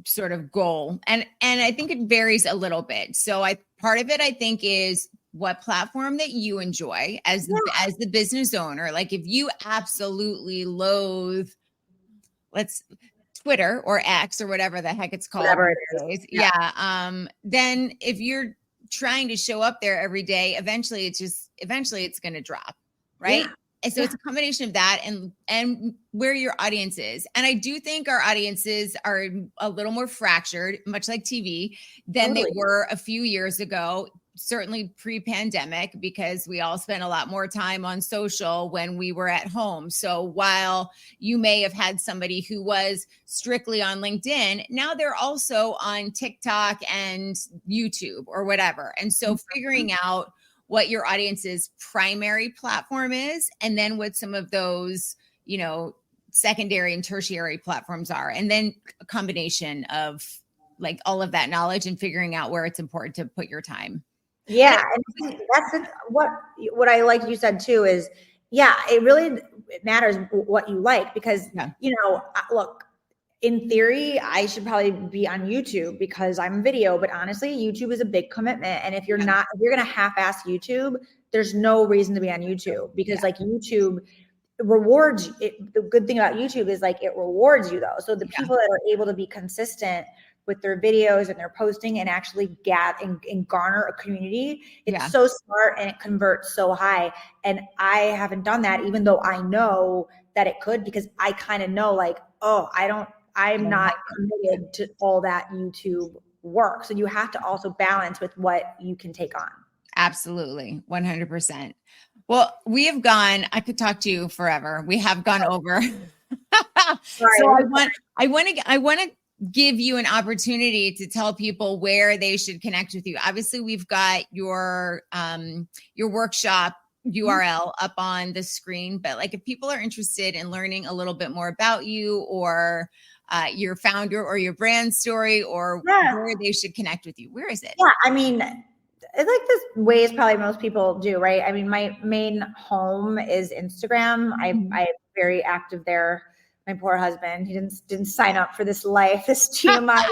sort of goal. And I think it varies a little bit. So part of it, I think, is what platform that you enjoy as the business owner. If you absolutely loathe, Twitter or X or whatever the heck it's called. Whatever it is. Yeah. Then if you're trying to show up there every day, eventually it's going to drop. Right. Yeah. And so it's a combination of that and where your audience is. And I do think our audiences are a little more fractured, much like TV, than they were a few years ago. Certainly pre-pandemic, because we all spent a lot more time on social when we were at home. So while you may have had somebody who was strictly on LinkedIn, now they're also on TikTok and YouTube or whatever. And so figuring out what your audience's primary platform is, and then what some of those, secondary and tertiary platforms are, and then a combination of like all of that knowledge and figuring out where it's important to put your time. Yeah. And that's what I like you said too is, yeah, it really matters what you like because, look, in theory, I should probably be on YouTube because I'm video, but honestly, YouTube is a big commitment. And if you're going to half-ass YouTube, there's no reason to be on YouTube because like YouTube rewards it. The good thing about YouTube is like, it rewards you though. So the people that are able to be consistent with their videos and their posting and actually get and garner a community, it's so smart and it converts so high. And I haven't done that, even though I know that it could, because I kind of know like, I'm not committed to all that YouTube work. So you have to also balance with what you can take on. Absolutely. 100%. Well, I could talk to you forever. We have gone over. So I want to give you an opportunity to tell people where they should connect with you. Obviously, we've got your workshop URL up on the screen, but like if people are interested in learning a little bit more about you or your founder or your brand story or where they should connect with you, where is it? Yeah, I mean, it's like this ways probably most people do, right? I mean, my main home is Instagram. I'm very active there. My poor husband, he didn't sign up for this life, this TMI.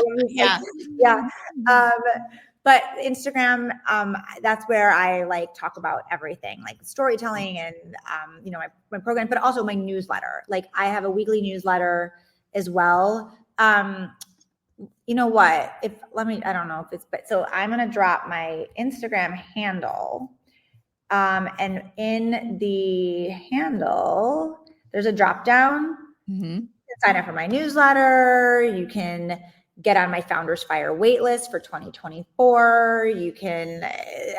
But Instagram, that's where I like talk about everything, like storytelling and my program, but also my newsletter. Like I have a weekly newsletter as well. You know what? I don't know if it's, but so I'm gonna drop my Instagram handle, and in the handle there's a drop down. You can sign up for my newsletter. You can get on my Founders Fire waitlist for 2024.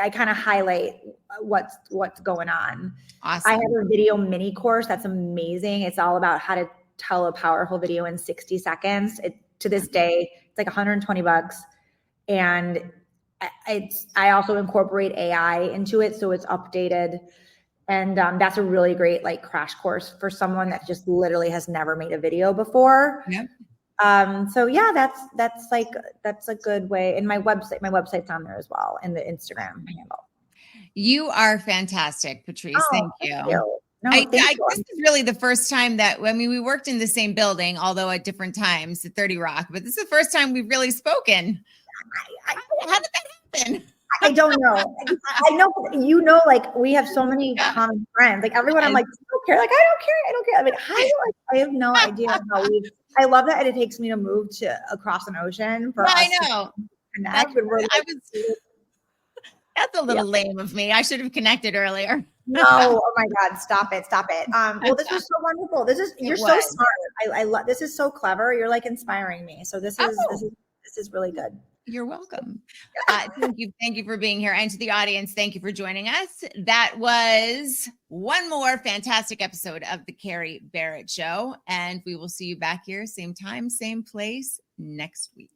I kind of highlight what's going on. Awesome. I have a video mini course that's amazing. It's all about how to tell a powerful video in 60 seconds. To this day, it's like $120. And I also incorporate AI into it. So it's updated. And that's a really great like crash course for someone that just literally has never made a video before. Yep. So yeah, that's a good way. And my website's on there as well, and the Instagram handle. You are fantastic, Patrice. Thank you. No, I this is really the first time that, we worked in the same building, although at different times at 30 Rock, but this is the first time we've really spoken. How did that happen? I don't know. I know, like we have so many common friends. Like everyone, I'm like, I don't care. Like, I don't care. I mean, I have no idea how I love that. And it takes me to move across an ocean for us to connect. That's a little lame of me. I should have connected earlier. No, oh my God, stop it. Well, this was so wonderful. You're so smart. I love, this is so clever. You're like inspiring me. So this is really good. You're welcome. Thank you for being here. And to the audience, thank you for joining us. That was one more fantastic episode of the Carrie Barrett Show. And we will see you back here, same time, same place next week.